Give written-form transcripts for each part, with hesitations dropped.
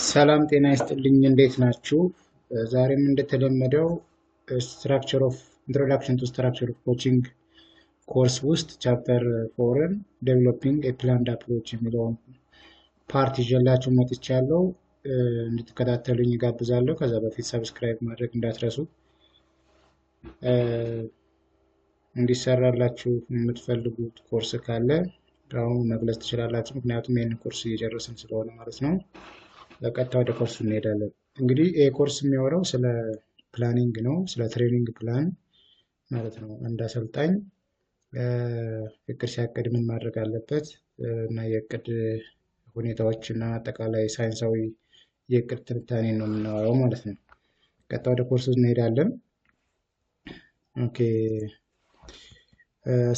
ሰላም ጤና ይስጥልኝ እንዴት ናችሁ? ዛሬም እንደተለመደው ስትራክቸር ኦፍ ኢንትሮዳክሽን ቱ ስትራክቸር ኦፍ ኮቺንግ ኮርስ ውስጥ ቻፕተር 4ን ዴቨሎፒንግ ኤ ፕላንድ አፕሮች የሚለውን ፓርት ይዤላችሁ መጥቻለሁ። እንድትከታተሉኝ ጋብዛለሁ። ከዛ በፊት ሰብስክራይብ ማድረግ እንዳትረሱ። እንዲሰራላችሁ የምትፈልጉት ኮርስ ካለ አሁን መግለጽ ትችላላችሁ። ምክንያቱም ይህን ኮርስ እየጨረስን ስለሆነ ማለት ነው። በቀጥታ ወደ ኮርሱ እንሄዳለን። እንግዲህ ይሄ ኮርስ የሚያወራው ስለ ፕላኒንግ ነው፣ ስለ ትሬኒንግ ፕላን ማለት ነው። አንድ አሰልጣኝ እቅድ ሲያቅድ ምን ማድረግ አለበት እና የእቅድ ሁኔታዎች እና አጠቃላይ ሳይንሳዊ የእቅድ ትንታኔ ነው የምናወራው ማለት ነው። ቀጥታ ወደ ኮርሱ እንሄዳለን። ኦኬ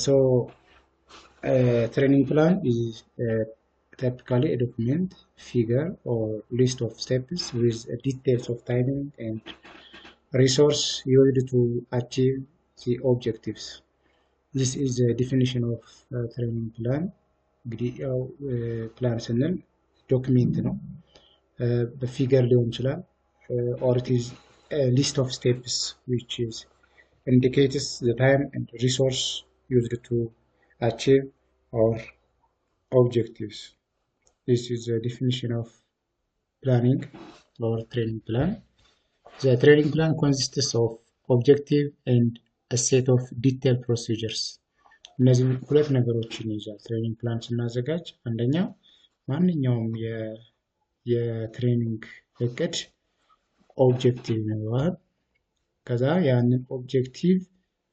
ሶ training plan is typically a document, figure, or list of steps with details of timing and resource used to achieve the objectives. This is the definition of training plan. Plan ስንል document ነው። በፊገር ሊሆን ይችላል or it is a list of steps which is indicates the time and resource used to achieve our objectives. This is the definition of planning or training plan. The training plan consists of objective and a set of detailed procedures. እነዚህ ሁለት ነገሮችን ይዟል ትሬኒንግ ፕላን ስናዘጋጅ። አንደኛው ማንኛውም የትሬኒንግ እቅድ ኦብጀክቲቭ ይኖረዋል። ከዛ ያንን ኦብጀክቲቭ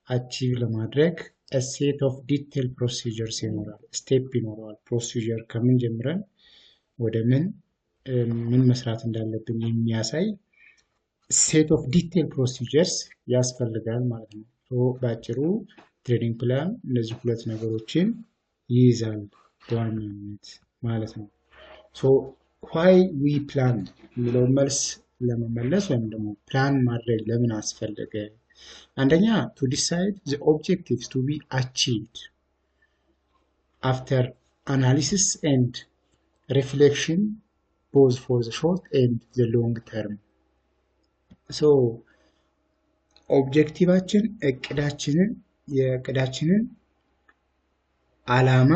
አቺቭ ለማድረግ a set of detailed procedures ይኖራል፣ ስቴፕ ይኖረዋል። ፕሮሲጀር ከምን ጀምረን ወደ ምን መስራት እንዳለብን የሚያሳይ ሴት ኦፍ ዲቴል ፕሮሲጀርስ ያስፈልጋል ማለት ነው። በአጭሩ ትሬኒንግ ፕላን እነዚህ ሁለት ነገሮችን ይይዛል በዋናነት ማለት ነው። ሶ why we plan የሚለው መልስ ለመመለስ ወይም ደግሞ ፕላን ማድረግ ለምን አስፈለገ? አንደኛ to decide the objectives to be achieved after analysis and reflection both for the short and the long term. So ኦብጀክቲቫችን የእቅዳችንን ዓላማ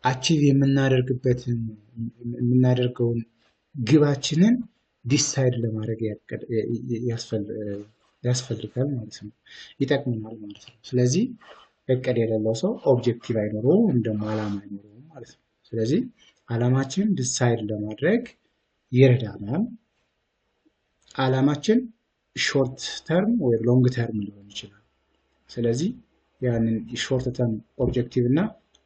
አቺቭ የምናደርገውን ግባችንን ዲሳይድ ለማድረግ ያስፈልጋል ማለት ነው፣ ይጠቅመናል ማለት ነው። ስለዚህ እቅድ የሌለው ሰው ኦብጀክቲቭ አይኖረውም፣ እንደሞ ዓላማ አይኖረውም ማለት ነው። ስለዚህ ዓላማችንን ዲሳይድ ለማድረግ ይረዳናል። ዓላማችን ሾርት ተርም ወይ ሎንግ ተርም ሊሆን ይችላል። ስለዚህ ያንን ሾርት ተርም ኦብጀክቲቭ እና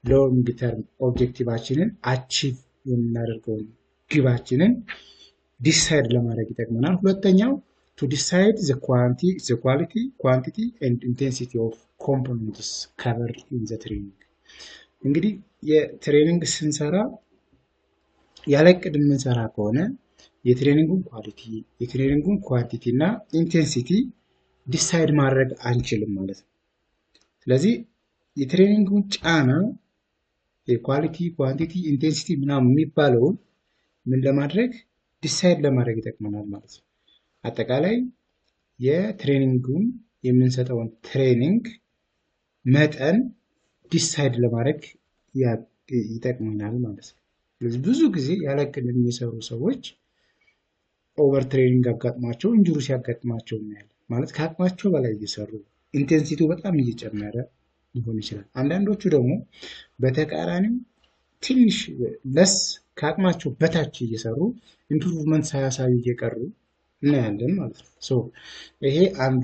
ሎንግ ተርም ኦብጀክቲቫችንን አቺቭ የምናደርገውን ግባችንን ዲሳይድ ለማድረግ ይጠቅመናል። ሁለተኛው to decide the quantity and intensity of components covered in the training. እንግዲህ የትሬኒንግ ስንሰራ ያለ እቅድ የምንሰራ ከሆነ የትሬኒንጉን ኳሊቲ፣ የትሬኒንጉን ኳንቲቲ እና ኢንቴንሲቲ ዲሳይድ ማድረግ አንችልም ማለት ነው። ስለዚህ የትሬኒንጉን ጫና የኳሊቲ፣ ኳንቲቲ፣ ኢንቴንሲቲ ምናምን የሚባለውን ምን ለማድረግ ዲሳይድ ለማድረግ ይጠቅመናል ማለት ነው። አጠቃላይ የትሬኒንጉን የምንሰጠውን ትሬኒንግ መጠን ዲሳይድ ለማድረግ ይጠቅመናል ማለት ነው። ስለዚህ ብዙ ጊዜ ያለ እቅድ የሚሰሩ ሰዎች ኦቨር ትሬኒንግ አጋጥሟቸው ኢንጁሪ ሲያጋጥማቸው እናያለን። ማለት ከአቅማቸው በላይ እየሰሩ ኢንቴንሲቲው በጣም እየጨመረ ሊሆን ይችላል። አንዳንዶቹ ደግሞ በተቃራኒው ትንሽ ለስ ከአቅማቸው በታች እየሰሩ ኢምፕሩቭመንት ሳያሳዩ እየቀሩ እናያለን ማለት ነው። ሶ ይሄ አንዱ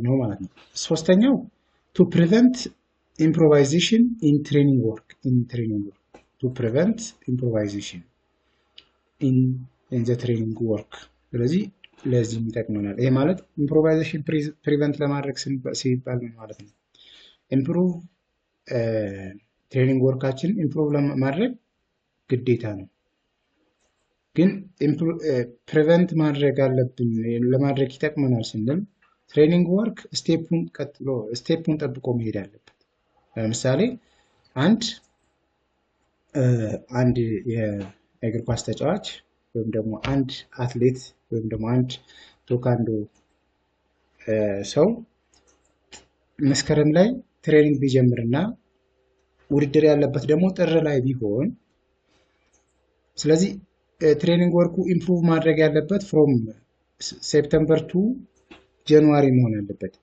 ነው ማለት ነው። ሶስተኛው to prevent improvisation in training work to prevent improvisation in the training work. ስለዚህ ለዚህ ይጠቅመናል። ይሄ ማለት ኢምፕሮቫይዜሽን ፕሪቨንት ለማድረግ ሲባል ማለት ነው። ኢምፕሩቭ ትሬኒንግ ወርካችን ኢምፕሩቭ ለማድረግ ግዴታ ነው። ግን ፕሪቨንት ማድረግ አለብን ለማድረግ ይጠቅመናል ስንል ትሬኒንግ ወርክ ስቴፑን ጠብቆ መሄድ አለበት። ለምሳሌ አንድ አንድ የእግር ኳስ ተጫዋች ወይም ደግሞ አንድ አትሌት ወይም ደግሞ አንድ ቴኳንዶ ሰው መስከረም ላይ ትሬኒንግ ቢጀምርና ውድድር ያለበት ደግሞ ጥር ላይ ቢሆን ስለዚህ ትሬኒንግ ወርኩ ኢምፕሩቭ ማድረግ ያለበት ፍሮም ሴፕተምበር ቱ ጃንዋሪ መሆን አለበት።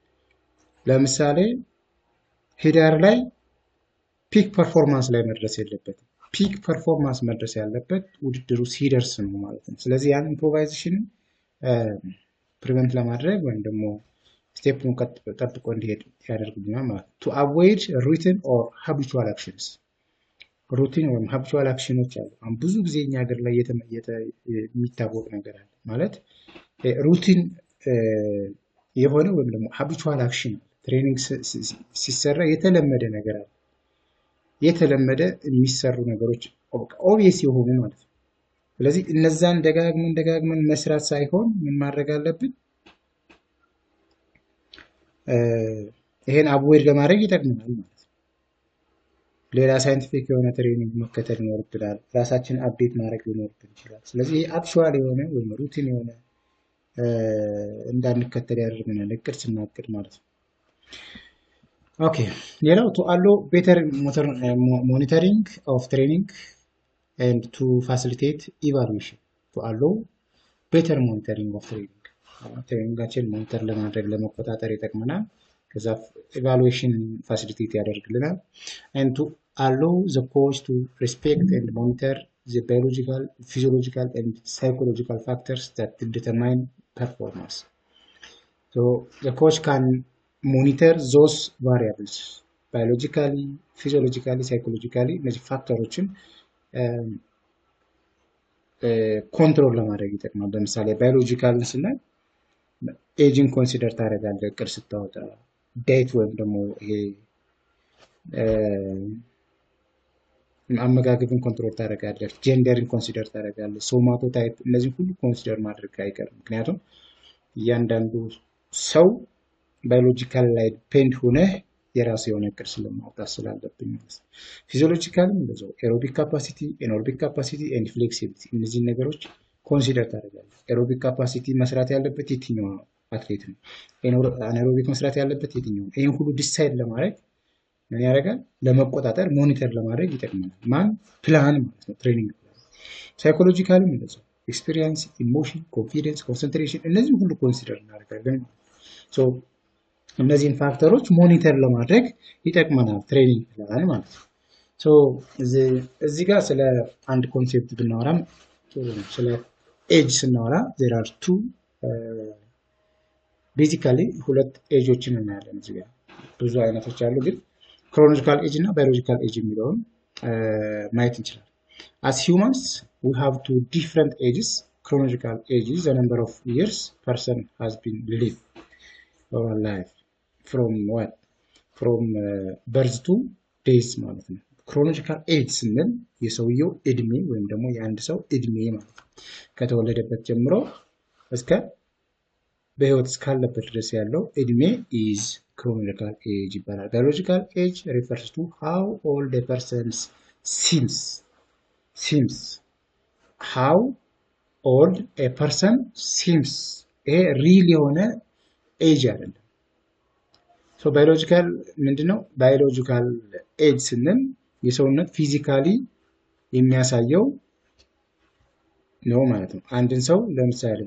ለምሳሌ ሂዳር ላይ ፒክ ፐርፎርማንስ ላይ መድረስ የለበትም። ፒክ ፐርፎርማንስ መድረስ ያለበት ውድድሩ ሲደርስ ነው ማለት ነው። ስለዚህ ያን ኢምፕሮቫይዜሽን ፕሪቨንት ለማድረግ ወይም ደግሞ ስቴፕን ጠብቆ እንዲሄድ ያደርግልናል ማለት ነው። ቱ አቮይድ ሩቲን ኦር ሃቢቹዋል አክሽንስ ሩቲን ወይም ሃቢቹዋል አክሽኖች አሉ። አሁን ብዙ ጊዜ እኛ ሀገር ላይ የሚታወቅ ነገር አለ ማለት ሩቲን የሆነ ወይም ደግሞ ሃቢቹዋል አክሽን ትሬኒንግ ሲሰራ የተለመደ ነገር አለ። የተለመደ የሚሰሩ ነገሮች ኦብቪየስ የሆኑ ማለት ነው። ስለዚህ እነዛን ደጋግመን መስራት ሳይሆን ምን ማድረግ አለብን? ይሄን አቮይድ ለማድረግ ይጠቅመናል ማለት ነው። ሌላ ሳይንቲፊክ የሆነ ትሬኒንግ መከተል ይኖርብናል። ራሳችን አፕዴት ማድረግ ሊኖርብን ይችላል። ስለዚህ ይሄ አክቹዋል የሆነ ወይም ሩቲን የሆነ እንዳንከተል ያደርገናል እቅድ ስናቅድ ማለት ነው። ኦኬ ሌላው ቱ አሎ ቤተር ሞኒተሪንግ ኦፍ ትሬኒንግ ኤንድ ቱ ፋሲሊቴት ኢቫሉዌሽን ቱ አሎ ቤተር ሞኒተሪንግ ኦፍ ትሬኒንግ ትሬኒንጋችን ሞኒተር ለማድረግ ለመቆጣጠር ይጠቅመናል። ከዛ ኢቫሉዌሽን ፋሲሊቴት ያደርግልናል። ኤንድ ቱ አሎ ዘ ኮች ቱ ሪስፔክት ኤንድ ሞኒተር the biological, physiological, and psychological factors that determine performance. So the coach can monitor those variables biologically, physiologically, psychologically እነዚህ ፋክተሮችን ኮንትሮል ለማድረግ ይጠቅማል። ለምሳሌ ባዮሎጂካል ስናይ ኤጅን ኮንሲደር ታደርጋለህ እቅድ ስታወጣ፣ ዳይት ወይም ደግሞ ይሄ አመጋገብን ኮንትሮል ታደርጋለህ፣ ጀንደርን ኮንሲደር ታደርጋለህ፣ ሶማቶ ታይፕ እነዚህ ሁሉ ኮንሲደር ማድረግ አይቀርም። ምክንያቱም እያንዳንዱ ሰው ባዮሎጂካል ላይ ዲፔንድ ሆነ የራሱ የሆነ እቅድ ስለማውጣት ስላለብኝ ማለት ነው። ፊዚዮሎጂካልም እንደዛው ኤሮቢክ ካፓሲቲ፣ ኤኖርቢክ ካፓሲቲ ኤንድ ፍሌክሲቢሊቲ እነዚህን ነገሮች ኮንሲደር ታደርጋለህ። ኤሮቢክ ካፓሲቲ መስራት ያለበት የትኛው አትሌት ነው፣ አናኤሮቢክ መስራት ያለበት የትኛው ነው። ይሄን ሁሉ ዲሳይድ ለማድረግ ምን ያደርጋል? ለመቆጣጠር ሞኒተር ለማድረግ ይጠቅመናል። ማን ፕላን ማለት ነው፣ ትሬኒንግ ፕላን። ሳይኮሎጂካልም እንደዛው ኤክስፒሪየንስ፣ ኢሞሽን፣ ኮንፊደንስ፣ ኮንሰንትሬሽን እነዚህ ሁሉ ኮንሲደር እናደርጋለን። ሶ እነዚህን ፋክተሮች ሞኒተር ለማድረግ ይጠቅመናል ትሬኒንግ ፕላን ማለት ነው። ሶ እዚህ ጋር ስለ አንድ ኮንሴፕት ብናወራም ስለ ኤጅ ስናወራ there are two ቤዚካሊ ሁለት ኤጆችን እናያለን። እዚህ ጋር ብዙ አይነቶች አሉ ግን chronological age እና biological age የሚለውን ማየት እንችላለን። As humans, we have two different ages. Chronological age is the number of years person has been lived or alive from what? From birth to days ማለት ነው። chronological age ስንል የሰውየው እድሜ ወይም ደግሞ የአንድ ሰው እድሜ ማለት ነው። ከተወለደበት ጀምሮ እስከ በህይወት እስካለበት ድረስ ያለው እድሜ is chronological age ይባላል። biological age refers to how old a person seems. how old a person seems ይሄ ሪል የሆነ ኤጅ አይደለም። ሶ biological ምንድነው? biological age ስንል የሰውነት ፊዚካሊ የሚያሳየው ነው ማለት ነው። አንድን ሰው ለምሳሌ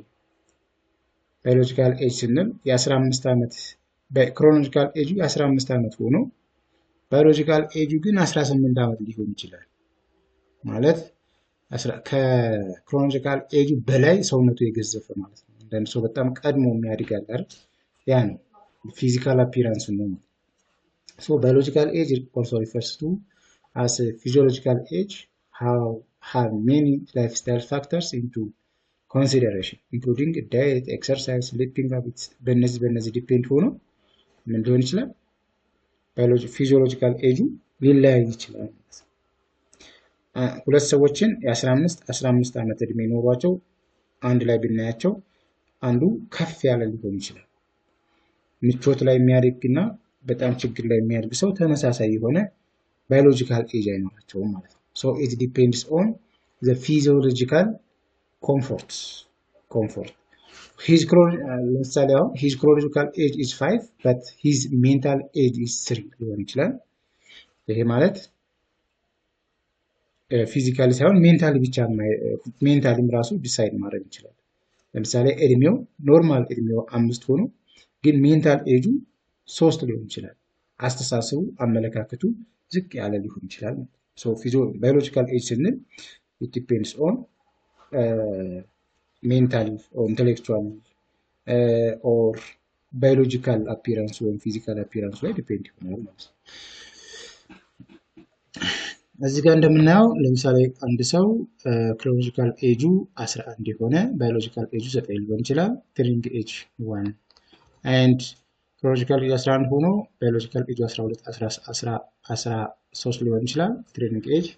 biological age ስንል የ15 ዓመት በክሮኖሎጂካል ኤጁ የ15 ዓመት ሆኖ ባዮሎጂካል ኤጁ ግን 18 ዓመት ሊሆን ይችላል። ማለት ከክሮኖሎጂካል ኤጁ በላይ ሰውነቱ የገዘፈ ማለት ነው። አንዳንድ ሰው በጣም ቀድሞ የሚያድግ አለ አይደል? ያ ነው ፊዚካል አፒራንስ ነው። ሶ biological age also refers to as a physiological age how have many lifestyle factors into consideration including diet, exercise, sleeping habits በእነዚህ ዲፔንድ ሆኖ ምን ሊሆን ይችላል? ፊዚዮሎጂካል ኤጁ ሊለያይ ይችላል። ሁለት ሰዎችን የ15 ዓመት እድሜ ኖሯቸው አንድ ላይ ብናያቸው አንዱ ከፍ ያለ ሊሆን ይችላል። ምቾት ላይ የሚያድግና በጣም ችግር ላይ የሚያድግ ሰው ተመሳሳይ የሆነ ባዮሎጂካል ኤጅ አይኖራቸውም ማለት ነው። So it depends on the physiological comfort. His chronological age is 5, but his mental age is 3 ሊሆን ይችላል። ይሄ ማለት ፊዚካሊ ሳይሆን ሜንታሊ ብቻ ሜንታሊም ራሱ ዲሳይድ ማድረግ ይችላል። ለምሳሌ እድሜው ኖርማል እድሜው 5 ሆኖ ግን ሜንታል ኤጁ 3 ሊሆን ይችላል። አስተሳሰቡ አመለካከቱ ዝቅ ያለ ሊሆን ይችላል። ሶ biological age ስንል it depends on mental or intellectual or biological appearance or physical appearance ላይ ዲፔንድ ይሆናል ማለት ነው። እዚህ ጋር እንደምናየው ለምሳሌ አንድ ሰው chronological ኤጁ 11 የሆነ biological ኤጁ 9 ሊሆን ይችላል። training age 1 and chronological age 11 ሆኖ biological age 12 13 ሊሆን ይችላል። training age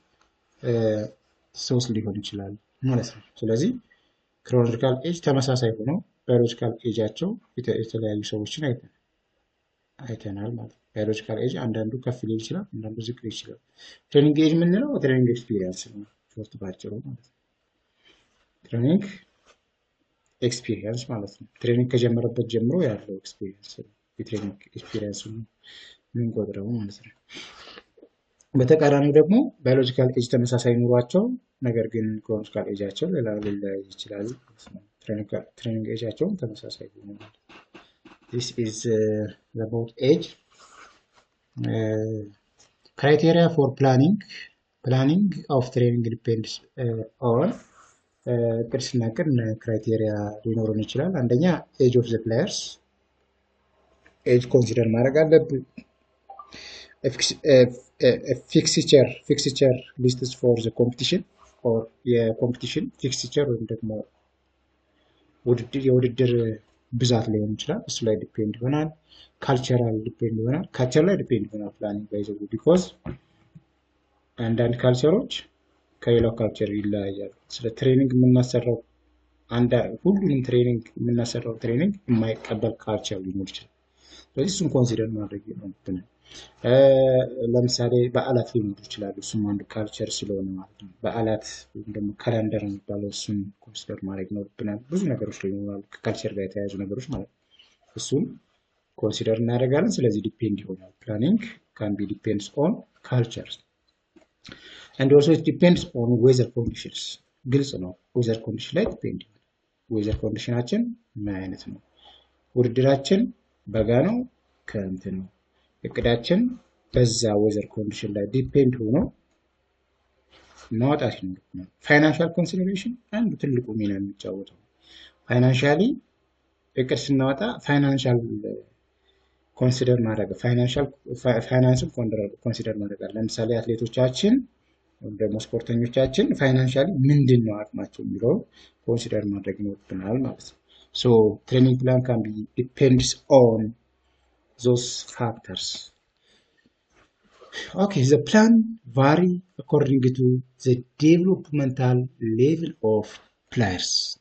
3 ሊሆን ይችላል ማለት ነው። ስለዚህ chronological age ተመሳሳይ ሆኖ biological ኤጃቸው የተለያዩ ሰዎችን አይተናል ማለት ነው። biological age አንዳንዱ ከፍ ሊል ይችላል፣ አንዳንዱ ዝቅ ሊል ይችላል። training age ምንለው training experience ነው ሾርት ባጭሩ ማለት ነው። training experience ማለት ነው። ትሬኒንግ ከጀመረበት ጀምሮ ያለው ኤክስፒሪየንስ ነው የትሬኒንግ ኤክስፒሪየንስ ምን ቆጥረው ማለት ነው። በተቃራኒው ደግሞ biological age ተመሳሳይ ኑሯቸው ነገር ግን chronological ኤጃቸው ሌላ ይችላል። training ኤጃቸው ተመሳሳይ ነው። This is about age. Criteria for planning of training depends on ቅድስናቅን ክራይቴሪያ ሊኖሩን ይችላል። አንደኛ age of the players age consider ማድረግ አለብን። fixture lists for the competition or የኮምፒቲሽን fixture ወይም ደግሞ የውድድር ብዛት ሊሆን ይችላል። እሱ ላይ ዲፔንድ ይሆናል። ካልቸራል ዲፔንድ ይሆናል። ካልቸር ላይ ዲፔንድ ይሆናል ፕላኒንግ ባይዘው ቢኮዝ አንዳንድ ካልቸሮች ከሌላው ካልቸር ይለያያሉ። ስለ ትሬኒንግ የምናሰራው ሁሉንም ትሬኒንግ የምናሰራው ትሬኒንግ የማይቀበል ካልቸር ሊኖር ይችላል። ስለዚህ እሱን ኮንሲደር ማድረግ ይኖርብናል። ለምሳሌ በዓላት ሊኖሩ ይችላሉ። እሱም አንድ ካልቸር ስለሆነ ማለት ነው። በዓላት ወይም ደግሞ ካላንደር የሚባለው እሱን ኮንሲደር ማድረግ ይኖርብናል። ብዙ ነገሮች ሊኖራሉ ከካልቸር ጋር የተያያዙ ነገሮች ማለት ነው። እሱን ኮንሲደር እናደርጋለን። ስለዚህ ዲፔንድ ይሆናል። ፕላኒንግ ካን ቢ ዲፔንድስ ኦን ካልቸርስ and also it depends on weather conditions ግልጽ ነው። weather condition ላይ ዲፔንድ ይሆናል። weather conditionአችን ምን አይነት ነው? ውድድራችን በጋ ነው ክረምት ነው? እቅዳችን በዛ weather condition ላይ ዲፔንድ ሆኖ ማውጣት ነው። ፋይናንሻል ኮንሲደሬሽን አንዱ ትልቁ ሚና የሚጫወተው ፋይናንሻሊ እቅድ ስናወጣ ፋይናንሻል ኮንሲደር ማድረግ ፋይናንስን ኮንሲደር ማድረግ አለ። ለምሳሌ አትሌቶቻችን ወይም ደግሞ ስፖርተኞቻችን ፋይናንሻሊ ምንድነው አቅማቸው የሚለው ኮንሲደር ማድረግ ይኖርብናል ማለት ነው። so training plan can be depends on those factors. Okay, the plan vary according to the developmental level of players.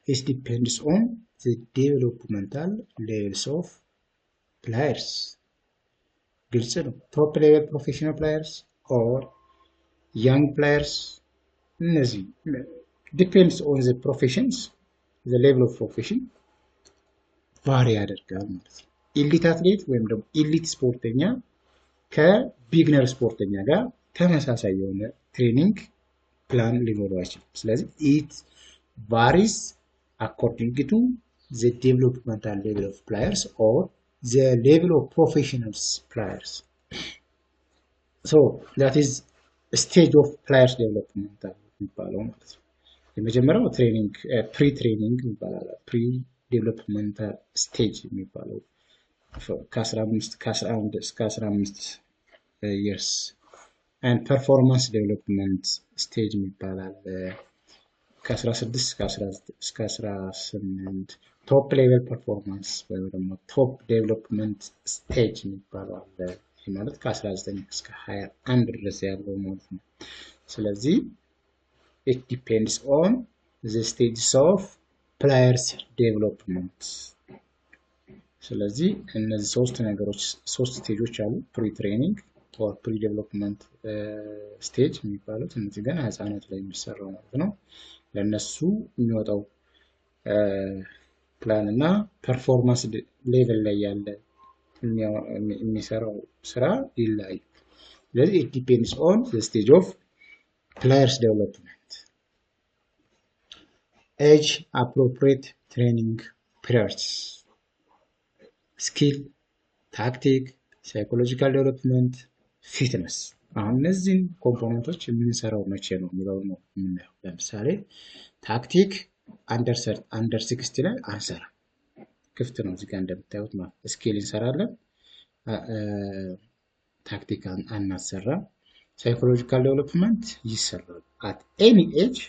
It depends on the developmental levels of players. ግልጽ ነው። top level professional players or young players እነዚህ depends on the professions, the level of profession ቫሪ ያደርጋል ማለት ነው። ኤሊት አትሌት ወይም ደግሞ ኤሊት ስፖርተኛ ከቢግነር ስፖርተኛ ጋር ተመሳሳይ የሆነ ትሬኒንግ ፕላን ሊኖረው አይችልም። ስለዚህ it varies according to the developmental level of players or the level of professionals players. So that is a stage of players development የሚባለው ማለት ነው። የመጀመሪያው ትሬኒንግ ፕሪ ትሬኒንግ ይባላል። ፕሪ ዴቨሎፕመንታል ስቴጅ የሚባለው ከ11 እስከ 15 years and performance development stage የሚባላል ከ16 እስከ 18 top level performance ወይም ደግሞ top development stage የሚባለው አለ። ማለት ከ19 እስከ 21 ድረስ ያለው ማለት ነው። ስለዚህ it depends on the stages of players development. ስለዚህ እነዚህ ሶስት ነገሮች ሶስት ስቴጆች አሉ። ፕሪ ትሬኒንግ፣ or pre-development stage የሚባሉት እነዚህ ገና ህፃናት ላይ የሚሰራው ማለት ነው። ለነሱ የሚወጣው ፕላን እና ፐርፎርማንስ ሌቭል ላይ ያለ የሚሰራው ስራ ይለያዩ። ስለዚህ it depends on the stage of players development. Age appropriate training periods, skill, tactic, psychological development, fitness. አሁን እነዚህን ኮምፖነንቶች የምንሰራው መቼ ነው የሚለው ነው የምናየው። ለምሳሌ ታክቲክ አንደር 60 ላይ አንሰራ ክፍት ነው እዚህ ጋር እንደምታዩት ማለት። ስኪል እንሰራለን፣ ታክቲክ አናሰራ። ሳይኮሎጂካል ዴቨሎፕመንት ይሰራል። at any age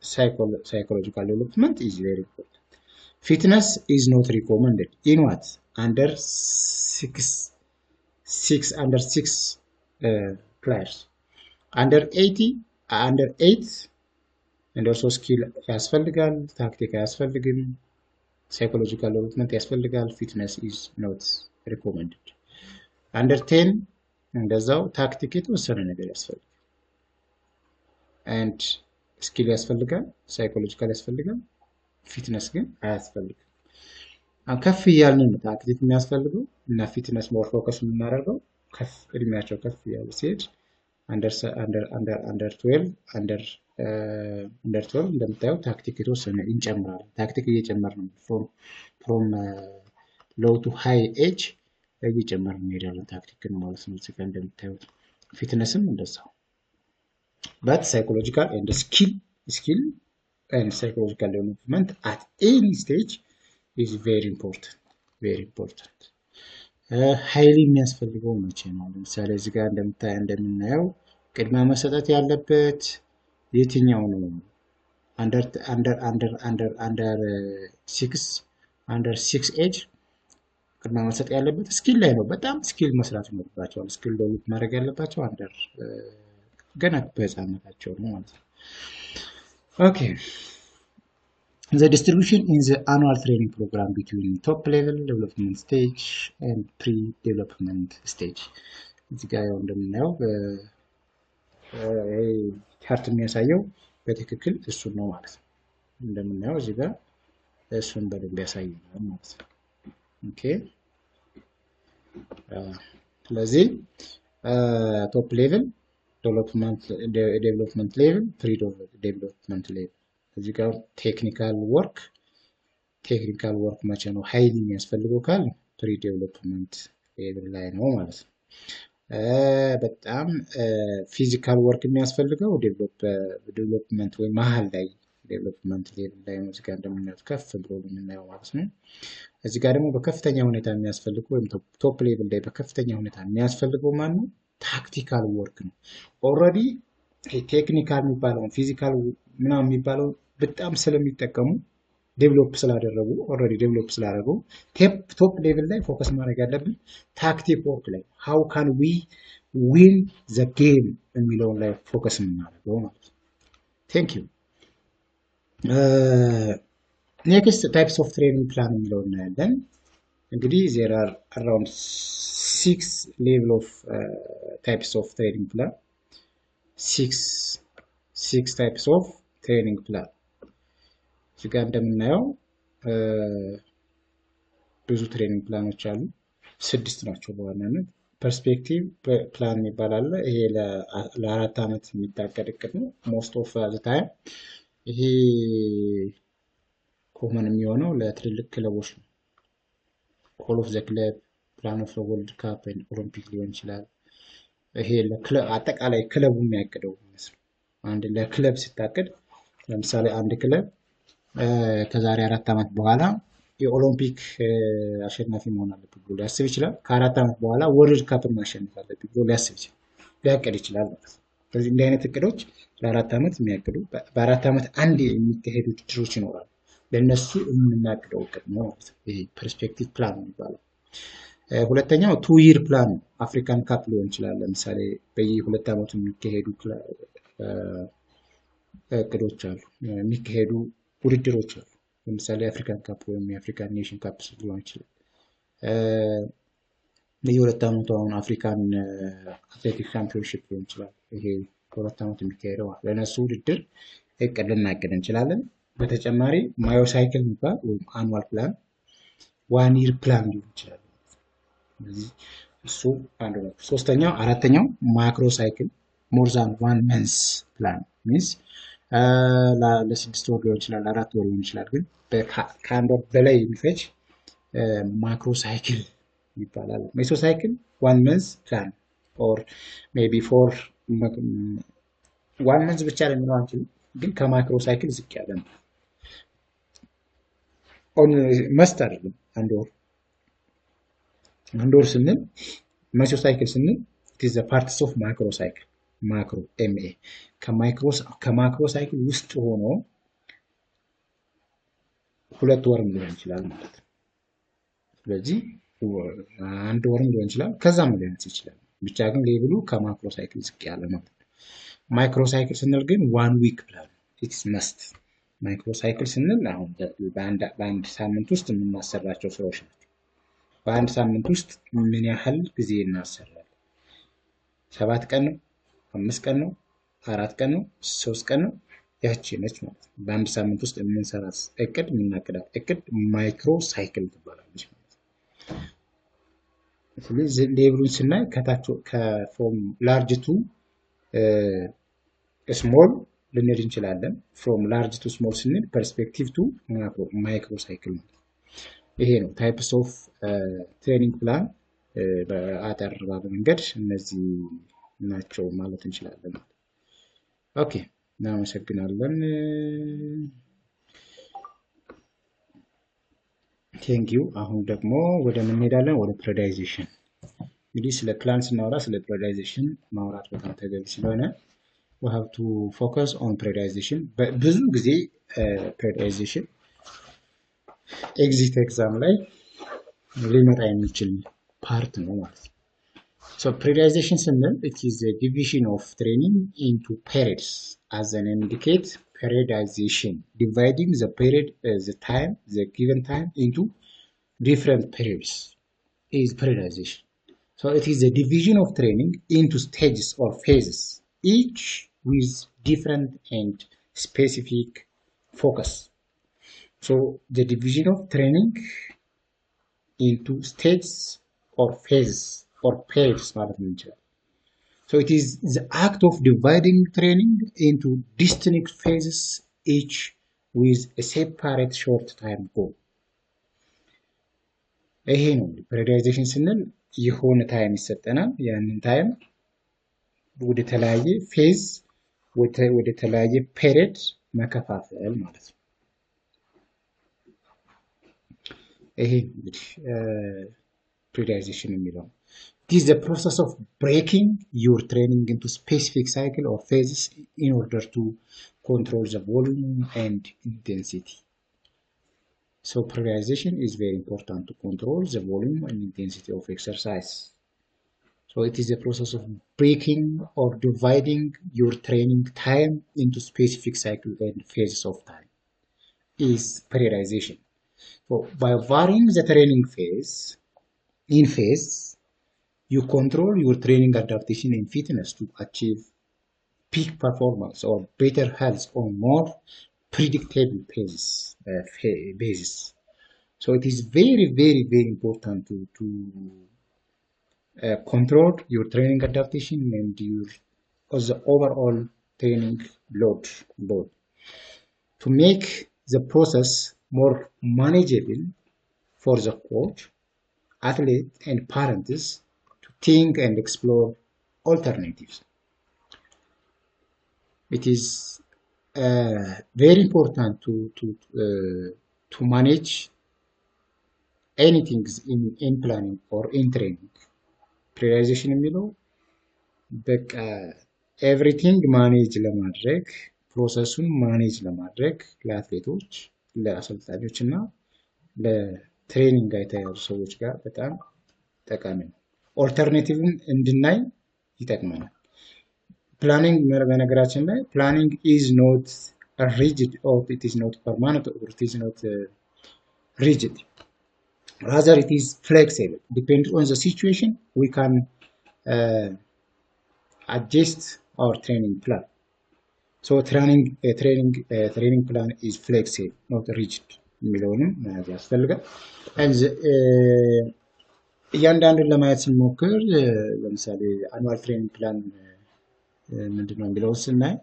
psychological development is very important. Fitness is not recommended in what under 6 players, under 8 and also skill ያስፈልጋል፣ ታክቲክ ያስፈልግም፣ psychological development ያስፈልጋል፣ fitness is not recommended. under 10 እንደዛው ታክቲክ የተወሰነ ነገር ያስፈልጋል and skill ያስፈልጋል፣ psychological ያስፈልጋል፣ fitness ግን አያስፈልግም። ከፍ እያልን ነው ታክቲክ የሚያስፈልገው እና ፊትነስ ሞር ፎከስ የምናደርገው ከፍ እድሜያቸው ከፍ እያለ ሲሄድ under 12 under 12 እንደምታዩት ታክቲክ የተወሰነ እንጨምራለን። ታክቲክ እየጨመርን ነው from low to high age እየጨመርን እንሄዳለን ታክቲክን ማለት ነው። እዚህ ጋር እንደምታዩት ፊትነስም እንደዛው። but psychological and skill and psychological development at any stage is very important. highly የሚያስፈልገው መቼ ነው? ለምሳሌ እዚህ ጋር እንደምናየው ቅድሚያ መሰጠት ያለበት የትኛው ነው? under 6 age ቅድሚያ መሰጠት ያለበት ስኪል ላይ ነው። በጣም ስኪል መስራት ይኖርባቸዋል። ስኪል ዴቨሎፕ ማድረግ ያለባቸው አንደር ገና በህፃንነታቸው ነው ማለት ነው። okay, the distribution in the annual training program between top level development stage and pre-development stage. እዚህ ጋር እንደምናየው ቻርት የሚያሳየው በትክክል እሱን ነው ማለት ነው። እንደምናየው እዚህ ጋር እሱን በደንብ ያሳየናል ማለት ነው። ኦኬ ስለዚህ ቶፕ ሌቭል ዴቨሎፕመንት ሌቭል ፕሪ-ዴቨሎፕመንት ሌቭል እዚህ ጋር ቴክኒካል ወርክ መቼ ነው ሃይሊ የሚያስፈልገው ካል ፕሪ-ዴቨሎፕመንት ሌቭል ላይ ነው ማለት ነው። በጣም ፊዚካል ወርክ የሚያስፈልገው ዴቨሎፕመንት ወይ መሃል ላይ ዴቨሎፕመንት ሌቭል ላይ ነው። እዚህ ጋር እንደምናየው ከፍ ብሎ የምናየው ማለት ነው። እዚህ ጋር ደግሞ በከፍተኛ ሁኔታ የሚያስፈልገው ወይም ቶፕ ሌቭል ላይ በከፍተኛ ሁኔታ የሚያስፈልገው ማን ነው? ታክቲካል ወርክ ነው። ኦልሬዲ ቴክኒካል የሚባለው ፊዚካል ምናምን የሚባለው በጣም ስለሚጠቀሙ ዴቨሎፕ ስላደረጉ ቶፕ ሌቭል ላይ ፎከስ ማድረግ ያለብን ታክቲክ ወርክ ላይ how can we win the game የሚለው ላይ ፎከስ እናደርገው ማለት ነው። thank you. next types of training plan የሚለው እናያለን። እንግዲህ there are around 6 level of types of training plan. 6 types of training plan. እዚህ ጋር እንደምናየው ብዙ ትሬኒንግ ፕላኖች አሉ። 6 ናቸው በዋናነት። ፐርስፔክቲቭ ፕላን ይባላል። ይሄ ለ4 አመት የሚታቀድ እቅድ ነው። most of the time ይሄ ኮመን የሚሆነው ለትልልቅ ክለቦች ነው። call of the club, plan of the world cup and olympic ሊሆን ይችላል። ይሄ አጠቃላይ ክለቡ የሚያቅደው ማለት ነው። አንድ ለክለብ ሲታቀድ ለምሳሌ አንድ ክለብ ከዛሬ 4 አመት በኋላ የኦሎምፒክ አሸናፊ መሆን አለበት ብሎ ሊያስብ ይችላል። ከ4 አመት በኋላ ወርልድ ካፕን ማሸነፍ አለበት ብሎ ሊያቅድ ይችላል ማለት ነው። ስለዚህ እንዲህ አይነት እቅዶች ለ4 አመት የሚያቅዱ በ4 አመት አንድ የሚካሄዱ ውድድሮች ይኖራሉ። ለነሱ የምናቅደው እቅድ ነው ማለት ነው። ይሄ ፐርስፔክቲቭ ፕላን የሚባለው። ሁለተኛው 2 year ፕላን አፍሪካን ካፕ ሊሆን ይችላል። ለምሳሌ በየ2 አመቱ የሚካሄዱ እቅዶች አሉ፣ የሚካሄዱ ውድድሮች አሉ። ለምሳሌ አፍሪካን ካፕ ወይም የአፍሪካን ኔሽን ካፕ ሊሆን ይችላል። የሁለት ዓመቱ አሁን አፍሪካን አትሌቲክስ ሻምፒዮንሺፕ ሊሆን ይችላል። ይሄ በሁለት ዓመት የሚካሄደው ለነሱ ውድድር እቅድ ልናቅድ እንችላለን። በተጨማሪ ማዮሳይክል የሚባል ወይም አኑዋል ፕላን፣ ዋን ይር ፕላን ሊሆን ይችላል። ስለዚህ እሱ አንዱ ነው። ሶስተኛው አራተኛው ማክሮ ሳይክል ሞር ዛን ዋን መንስ ፕላን ሚንስ ለስድስት ወር ሊሆን ይችላል፣ 4 ወር ሊሆን ይችላል። ግን ከአንድ ወር በላይ የሚፈጅ ማክሮ ሳይክል ይባላል። ሜሶ ሳይክል ዋን መንዝ ፕላን ኦር ሜይ ቢ ፎር ዋን መንዝ ብቻ ለሚለው አንችልም፣ ግን ከማክሮ ሳይክል ዝቅ ያለ ነው። መስት አይደለም አንድ ወር ስንል ሜሶ ሳይክል ስንል it is a parts of macro cycle ማክሮ ኤምኤ ከማክሮ ሳይክል ውስጥ ሆኖ 2 ወርም ሊሆን ይችላል ማለት ነው። ስለዚህ አንድ ወርም ሊሆን ይችላል ከዛም ሊሆን ይችላል። ብቻ ግን ሌብሉ ከማክሮ ሳይክል ዝቅ ያለ ነው። ማይክሮ ሳይክል ስንል ግን 1 ዊክ ፕላን ኢትስ መስት። ማይክሮ ሳይክል ስንል አሁን በአንድ ሳምንት ውስጥ የምናሰራቸው ስራዎች ናቸው። በአንድ ሳምንት ውስጥ ምን ያህል ጊዜ እናሰራለን? 7 ቀን ነው? 5 ቀን ነው? 4 ቀን ነው? 3 ቀን ነው? ያቺ ነች ማለት ነው። በአንድ ሳምንት ውስጥ የምንሰራት እቅድ የምናቅዳት እቅድ ማይክሮ ሳይክል ትባላለች ማለት ነው። ስለዚህ ሌብሉን ስናይ ከታች ከፍሮም ላርጅ ቱ ስሞል ልንሄድ እንችላለን። ፍሮም ላርጅ ቱ ስሞል ስንል ፐርስፔክቲቭ ቱ ማይክሮ ሳይክል ነው። ይሄ ነው ታይፕስ ኦፍ ትሬኒንግ ፕላን። በአጠር ባለ መንገድ እነዚህ ናቸው ማለት እንችላለን። ኦኬ እናመሰግናለን። ቴንኪው። አሁን ደግሞ ወደ ምን እንሄዳለን? ወደ ፕሪዮሪታይዜሽን። እንግዲህ ስለ ፕላን ስናወራ ስለ ፕሪዮሪታይዜሽን ማውራት በጣም ተገቢ ስለሆነ we have to focus on prioritization። ብዙ ጊዜ ፕሪዮሪታይዜሽን ኤግዚት ኤግዛም ላይ ሊመጣ የሚችል ፓርት ነው ማለት ነው። So prioritization symbol, it is a division of training into periods. As an indicate, periodization, dividing the period, the given time into different periods is periodization. So it is a division of training into stages or phases, each with different and specific focus. So the division of training into stages or phases or periods ማለት ነው እንችላለን። So it is the act of dividing training into distinct phases, each with a separate short time goal. ይሄ ነው ፕሪዮሪታይዜሽን ስንል የሆነ ታይም ይሰጠናል። ያንን ታይም ወደ ተለያየ ፌዝ ወደ ተለያየ ፔሪድ መከፋፈል ማለት ነው። ይሄ እንግዲህ ፕሪዮሪታይዜሽን የሚለው it is the process of breaking your training into specific cycle or phases in order to control the volume and intensity. So prioritization is very important to control the volume and intensity of exercise. So it is a process of breaking or dividing your training time into specific cycle and phases of time is periodization. So by varying the training phase, you control your training adaptation and fitness to achieve peak performance or better health on more predictable basis. So it is very, very, very important to control your training adaptation and the overall training load to make the process more manageable for the coach, athlete, and parents to think and explore alternatives. It is very important to manage anything in planning or in training. Prioritization የሚለው በቃ ኤቭሪቲንግ ማኔጅ ለማድረግ ፕሮሰሱን ማኔጅ ለማድረግ ለአትሌቶች፣ ለአሰልጣኞች እና ለትሬኒንግ ጋር የተያዙ ሰዎች ጋር በጣም ጠቃሚ ነው። ኦልተርኔቲቭን እንድናይ ይጠቅመናል። ፕላኒንግ በነገራችን ላይ ፕላኒንግ is not rigid or it is not permanent or it is not rigid. Rather, it is flexible. Depending on the situation, we can adjust our training plan. So training plan is flexible, not rigid. የሚለውንም መያዝ ያስፈልጋል። እያንዳንዱን ለማየት ስንሞክር ለምሳሌ አኑዋል ትሬኒንግ ፕላን ምንድነው የሚለውን ስናይ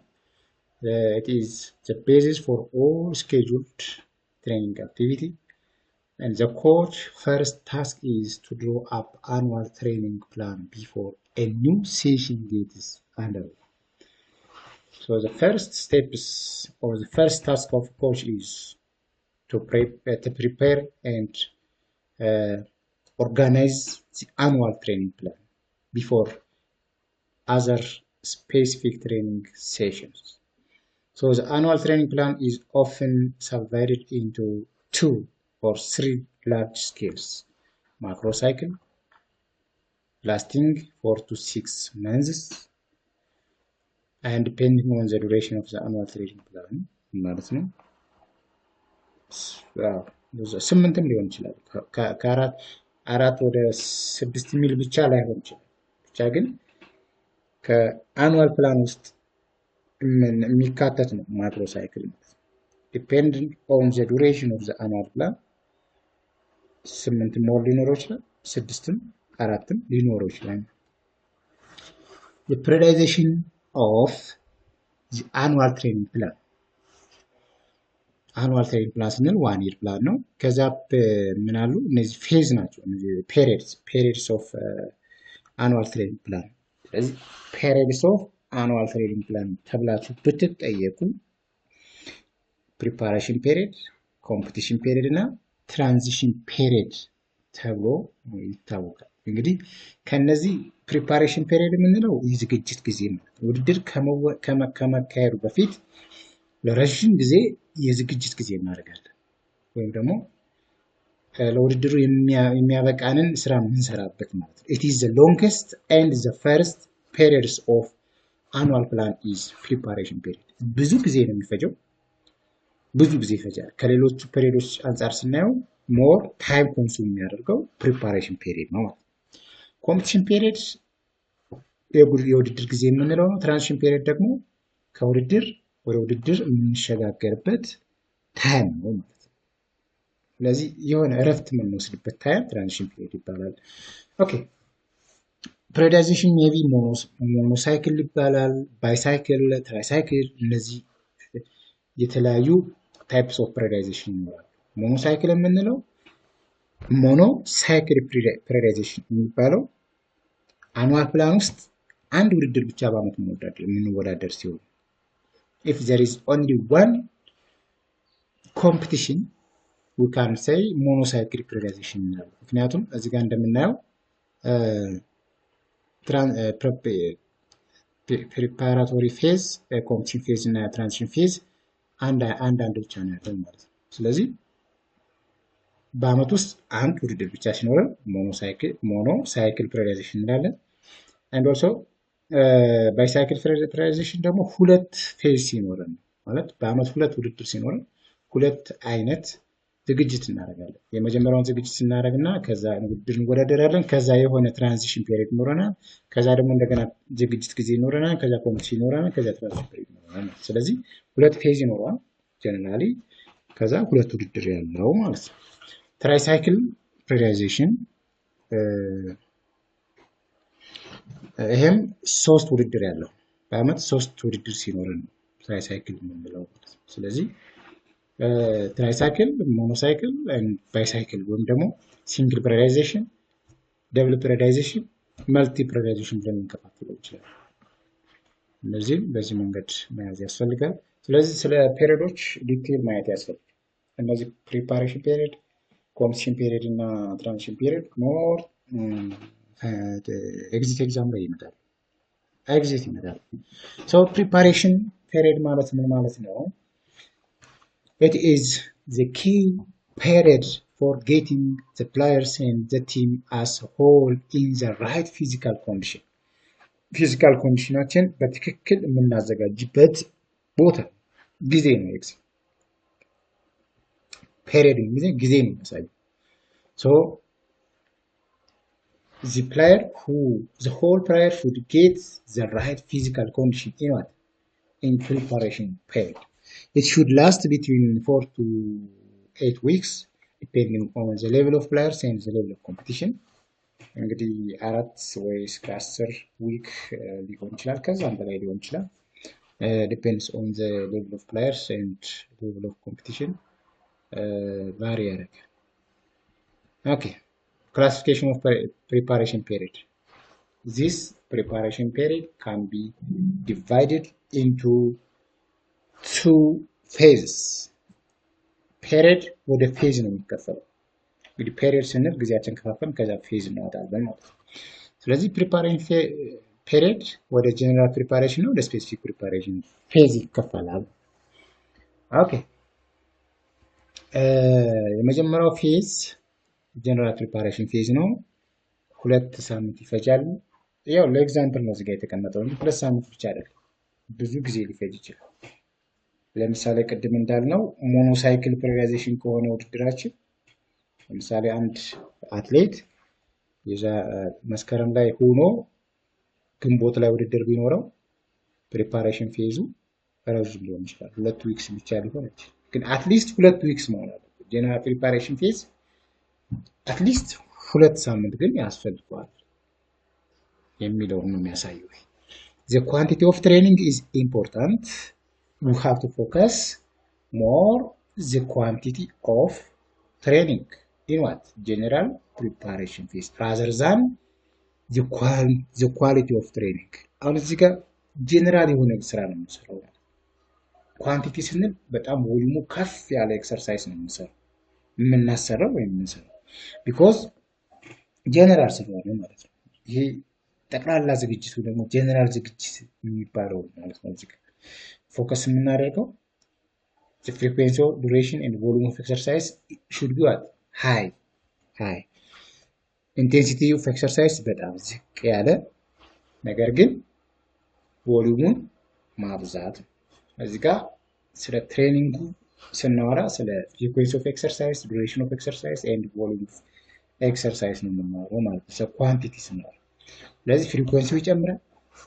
it is the basis for all scheduled training activity, and the coach first task is to draw up annual training plan before a new session gets underway. So the first steps or the first task of coach is to prepare and organize the annual training plan before other specific training sessions. So the annual training plan is often subdivided into 2 or 3 large scales: macro cycle, lasting 4 to 6 months, and depending on the duration of the annual training plan, ማለት ነው ስምንትም ሊሆን ይችላል። ከአራት ወደ 6 ሚል ብቻ ላይሆን ይችላል። ብቻ ግን ከአኑዋል ፕላን ውስጥ የሚካተት ነው ማክሮ ሳይክል ማለት ነው። ዲፔንዲንግ ኦን ዘ ዱሬሽን ኦፍ ዘ አኑዋል ፕላን 8 ሞር ሊኖረው ይችላል፣ 6ም 4ም ሊኖረው ይችላል። the periodization of the annual training plan annual training plan ስንል 1 year plan ነው። ከዛ ምን አሉ እነዚህ ፌዝ ናቸው፣ እነዚህ periods of annual training plan። ስለዚህ periods of annual training plan ተብላችሁ ብትጠየቁ preparation period፣ competition period እና transition period ተብሎ ይታወቃል። እንግዲህ ከነዚህ preparation period የምንለው የዝግጅት ጊዜ ነው። ውድድር ከመካሄዱ በፊት ለረጅም ጊዜ የዝግጅት ጊዜ እናደርጋለን፣ ወይም ደግሞ ለውድድሩ የሚያበቃንን ስራ የምንሰራበት ማለት ነው። it is the longest and the first periods of annual plan is preparation period። ብዙ ጊዜ ነው የሚፈጀው፣ ብዙ ጊዜ ይፈጃል። ከሌሎቹ ፔሪዮዶች አንፃር ስናየው ሞር ታይም ኮንሱም የሚያደርገው preparation period ነው ማለት ነው። competition period የውድድር ጊዜ የምንለው ነው። transition period ደግሞ ከውድድር ወደ ውድድር የምንሸጋገርበት ታይም ነው ማለት ነው። ስለዚህ የሆነ እረፍት የምንወስድበት ታይም transition period ይባላል። ኦኬ periodization ሜቢ ሞኖሳይክል ይባላል፣ ባይሳይክል፣ ትራይሳይክል። እነዚህ የተለያዩ ታይፕስ ኦፍ periodization ይኖራሉ። ሞኖሳይክል የምንለው ሞኖሳይክል periodization የሚባለው አኑዋል ፕላን ውስጥ አንድ ውድድር ብቻ በአመት የምንወዳደር ሲሆን if there is only one competition we can say monocycle periodization ይላል። ምክንያቱም እዚህ ጋር እንደምናየው preparatory phase፣ competition phase እና transition phase አንድ ብቻ ነው ያለው ማለት ነው። ስለዚህ በአመት ውስጥ አንድ ውድድር ብቻ ሲኖረን monocycle periodization እንላለን። and also ባይሳይክል periodization ደግሞ ሁለት ፌዝ ሲኖረን ማለት በአመት ሁለት ውድድር ሲኖረን ሁለት አይነት ዝግጅት እናደርጋለን። የመጀመሪያውን ዝግጅት ስናደርግና ከዛ ውድድር እንወዳደራለን። ከዛ የሆነ ትራንዚሽን ፔሪድ ይኖረናል። ከዛ ደግሞ እንደገና ዝግጅት ጊዜ ይኖረናል። ከዛ ኮምፒቲሽን ይኖረናል። ከዛ ትራንዚሽን ፔሪድ ይኖረናል። ስለዚህ ሁለት ፌዝ ይኖራል ጀነራሊ። ከዛ ሁለት ውድድር ያለው ማለት ነው። ትራይሳይክል periodization ይሄም 3 ውድድር ያለው በአመት 3 ውድድር ሲኖረን ትራይሳይክል የምንለው ማለት ነው። ስለዚህ ትራይሳይክል፣ ሞኖሳይክል and ባይሳይክል ወይም ደግሞ ሲንግል periodization፣ ደብል periodization፣ መልቲ periodization ብለን እንከፋፍለው ይችላል። እነዚህም በዚህ መንገድ መያዝ ያስፈልጋል። ስለዚህ ስለ ፔሪዮዶች ዲቴል ማየት ያስፈልጋል። እነዚህ preparation period፣ competition period እና transition period ሞር ኤግዚት ኤግዛም ላይ ይመጣል። So preparation period ማለት ምን ማለት ነው? It is the key period for getting the players and the team as a whole in the right physical condition. ፊዚካል ኮንዲሽናችን በትክክል የምናዘጋጅበት ቦታ ጊዜ ነው። ፔሪድ ጊዜ ነው የሚያሳየው። So the whole player should get the right physical condition in what? In preparation period. It should last between 4 to 8 weeks depending on the level of players and the level of competition. እንግዲህ 4 ወይ እስከ 10 ዊክ ሊሆን ይችላል ከዛም በላይ ሊሆን ይችላል. Depends on the level of players and level of competition. Vary ያደርጋል. Okay. Classification of preparation period. This preparation period can be divided into 2 phases. Period ወደ ፌዝ ነው የሚከፈለው. እንግዲህ ፔሪየድ ስንል ጊዜያችን ከፋፈን ከዛ ፌዝ እናወጣለን ማለት ነው። ስለዚህ ፕሪፓሬሽን ፔሪየድ ወደ ጀነራል ፕሪፓሬሽን ነው ወደ ስፔሲፊክ ፕሪፓሬሽን ፌዝ ይከፈላል። ኦኬ የመጀመሪያው ፌዝ ጀነራል ፕሪፓሬሽን ፌዝ ነው። 2 ሳምንት ይፈጃል። ያው ለኤግዛምፕል ነው እዚህ ጋር የተቀመጠው እንጂ 2 ሳምንት ብቻ አይደለም፣ ብዙ ጊዜ ሊፈጅ ይችላል። ለምሳሌ ቅድም እንዳልነው ሞኖሳይክል ፔሪያላይዜሽን ከሆነ ውድድራችን ለምሳሌ አንድ አትሌት መስከረም ላይ ሆኖ ግንቦት ላይ ውድድር ቢኖረው ፕሪፓሬሽን ፌዙ ረጅም ሊሆን ይችላል። 2 ዊክስ ብቻ ሊሆን ይችላል። ግን አትሊስት 2 ዊክስ መሆን አለበት። ጀነራል ፕሪፓሬሽን ፌዝ አትሊስት 2 ሳምንት ግን ያስፈልገዋል የሚለው ነው የሚያሳየው። The quantity of training is important. You have to focus more the quantity of training in what? General preparation phase rather than the quality of training. አሁን እዚህ ጋር ጀነራል የሆነ ስራ ነው የምንሰራው። ኳንቲቲ ስንል በጣም ቮሊዩሙ ከፍ ያለ ኤክሰርሳይዝ ነው የምናሰራው ወይም የምንሰራው ቢኮዝ ጀነራል ስለሆነ ማለት ነው። ይሄ ጠቅላላ ዝግጅቱ ደግሞ ጀነራል ዝግጅት የሚባለው ማለት ነው። እዚህ ጋር ፎከስ የምናደርገው the frequency, duration and volume of exercise should be what? high. Intensity of exercise በጣም ዝቅ ያለ ነገር ግን ቮሊዩሙን ማብዛት። እዚህ ጋር ስለ ትሬኒንጉ ስናወራ ስለ frequency of exercise, duration of exercise and volume of exercise ነው የምናወራው ማለት ነው። ስለ ኳንቲቲ ስናወራ ስለዚህ ፍሪኩዌንሲው ይጨምራል፣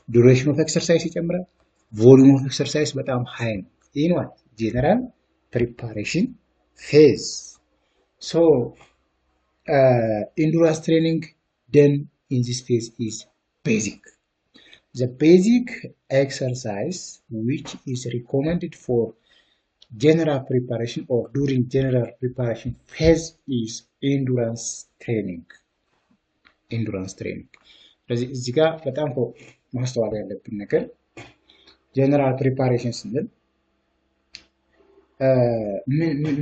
ዱሬሽን ኦፍ ኤክሰርሳይዝ ይጨምራል፣ ቮሊዩም ኦፍ ኤክሰርሳይዝ በጣም ሃይ ነው። ይህ ነው ጀነራል preparation phase. So endurance training done in this phase is basic. The basic exercise which is recommended for general preparation or during general preparation phase is endurance training. እዚህ ጋር በጣም ማስተዋል ያለብን ነገር ጀነራል ፕሪፓሬሽን ስንል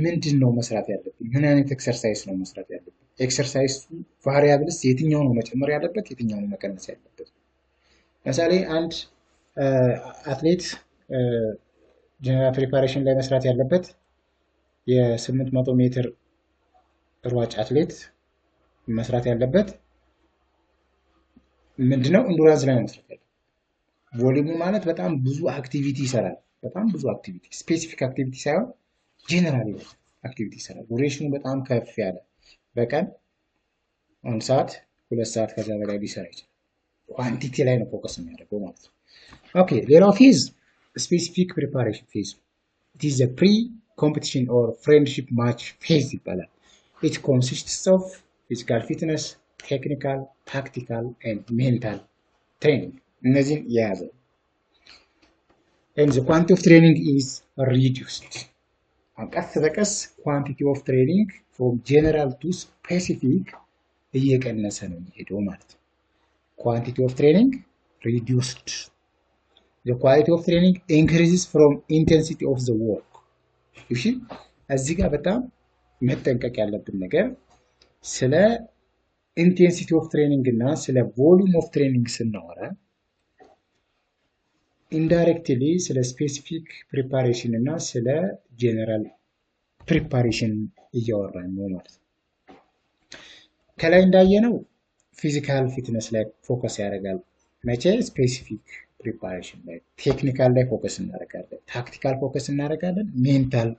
ምንድን ነው መስራት ያለብን? ምን አይነት ኤክሰርሳይዝ ነው መስራት ያለብን? ኤክሰርሳይዝ ቫሪያብልስ የትኛው ነው መጨመር ያለበት፣ የትኛው ነው መቀነስ ያለበት? ለምሳሌ አንድ አትሌት ጀነራል ፕሪፓሬሽን ላይ መስራት ያለበት የ800 ሜትር ሯጭ አትሌት መስራት ያለበት ምንድነው? ኢንዱራንስ ላይ መስራት ያለበት። ቮሊዩም ማለት በጣም ብዙ አክቲቪቲ ይሰራል። በጣም ብዙ አክቲቪቲ ስፔሲፊክ አክቲቪቲ ሳይሆን ጀነራል አክቲቪቲ ይሰራል። ዱሬሽኑ በጣም ከፍ ያለ በቀን 1 ሰዓት 2 ሰዓት ከዛ በላይ ሊሰራ ይችላል። ኳንቲቲ ላይ ነው ፎከስ የሚያደርገው ማለት ነው። ኦኬ ሌላው ፌዝ ስፔሲፊክ ፕሪፓሬሽን ፌዝ it is a pre-competition or friendship match phase ይባላል። it consists of physical fitness, technical, tactical and mental training እነዚህን የያዘ and the quantity of training is reduced. ቀስ በቀስ quantity of training from general to specific እየቀነሰ ነው የሚሄደው ማለት ነው። quantity of training reduced. The quality of training increases from intensity of the work. እሺ እዚህ ጋር በጣም መጠንቀቅ ያለብን ነገር ስለ intensity of training እና ስለ volume of training ስናወራ indirectly ስለ specific preparation እና ስለ general preparation እያወራን ነው ማለት ነው። ከላይ እንዳየነው ፊዚካል ፊትነስ ላይ ፎከስ ያደርጋል። መቼ? ስፔሲፊክ ፕሪፓሬሽን ላይ፣ ቴክኒካል ላይ ፎከስ እናደርጋለን፣ ታክቲካል ፎከስ እናደርጋለን፣ ሜንታል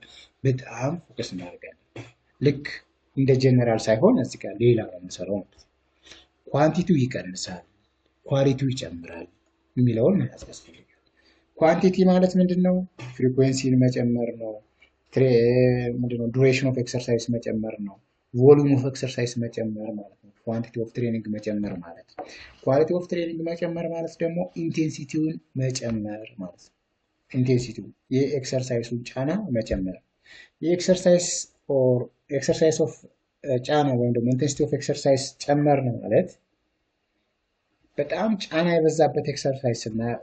በጣም ፎከስ እናደርጋለን። ልክ እንደ ጀነራል ሳይሆን እዚህ ጋር ሌላ ነው የምንሰራው ማለት ነው። ኳንቲቲው ይቀንሳል፣ ኳሊቲው ይጨምራል የሚለውን መያዝ ያስፈልጋል። ኳንቲቲ ማለት ምንድነው? ፍሪኩዌንሲን መጨመር ነው። ምንድነው? ዱሬሽን ኦፍ ኤክሰርሳይዝ መጨመር ነው። ቮሉም ኦፍ ኤክሰርሳይዝ መጨመር ማለት ነው። ኳንቲቲ ኦፍ ትሬኒንግ መጨመር ማለት። ኳሊቲ ኦፍ ትሬኒንግ መጨመር ማለት ደግሞ ኢንቴንሲቲውን መጨመር ማለት ነው። ኢንቴንሲቲው የኤክሰርሳይሱን ጫና መጨመር። የኤክሰርሳይዝ ኦር ኤክሰርሳይዝ ኦፍ ጫና ወይም ደግሞ ኢንቴንሲቲ ኦፍ ኤክሰርሳይዝ ጨመር ነው ማለት በጣም ጫና የበዛበት ኤክሰርሳይዝ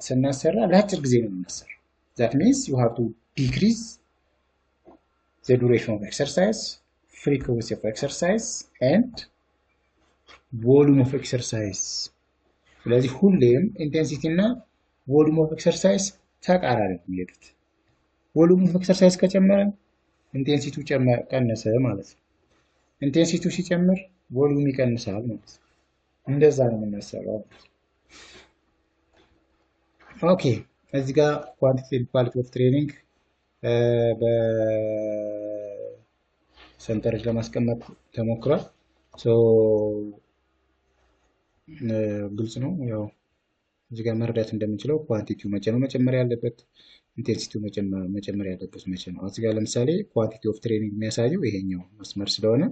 ስናሰራ ለአጭር ጊዜ ነው የምናሰራ። ዛት ሚንስ ዩ ሃቭ ቱ ዲክሪዝ ዘ ዱሬሽን ኦፍ ኤክሰርሳይዝ፣ ፍሪኩዌንሲ ኦፍ ኤክሰርሳይዝ ኤንድ ቮሉም ኦፍ ኤክሰርሳይዝ። ስለዚህ ሁሌም ኢንቴንሲቲ እና ቮሉም ኦፍ ኤክሰርሳይዝ ተቃራኒ ነው የሚሄዱት። ቮሉም ኦፍ ኤክሰርሳይዝ ከጨመረ ኢንቴንሲቲው ቀነሰ ማለት ነው። ኢንቴንሲቲው ሲጨምር ቮሉም ይቀንሳል ማለት ነው። እንደዛ ነው የምናሰራው። ኦኬ እዚህ ጋር ኳንቲቲ ኳሊቲ ኦፍ ትሬኒንግ በሰንጠረዥ ለማስቀመጥ ተሞክሯል። ግልጽ ነው። ያው እዚህ ጋር መረዳት እንደምንችለው ኳንቲቲው መቼ ነው መጨመር ያለበት፣ ኢንቴንሲቲው መጨመር ያለበት መቼ ነው። እዚህ ጋር ለምሳሌ ኳንቲቲ ኦፍ ትሬኒንግ የሚያሳየው ይሄኛው መስመር ስለሆነ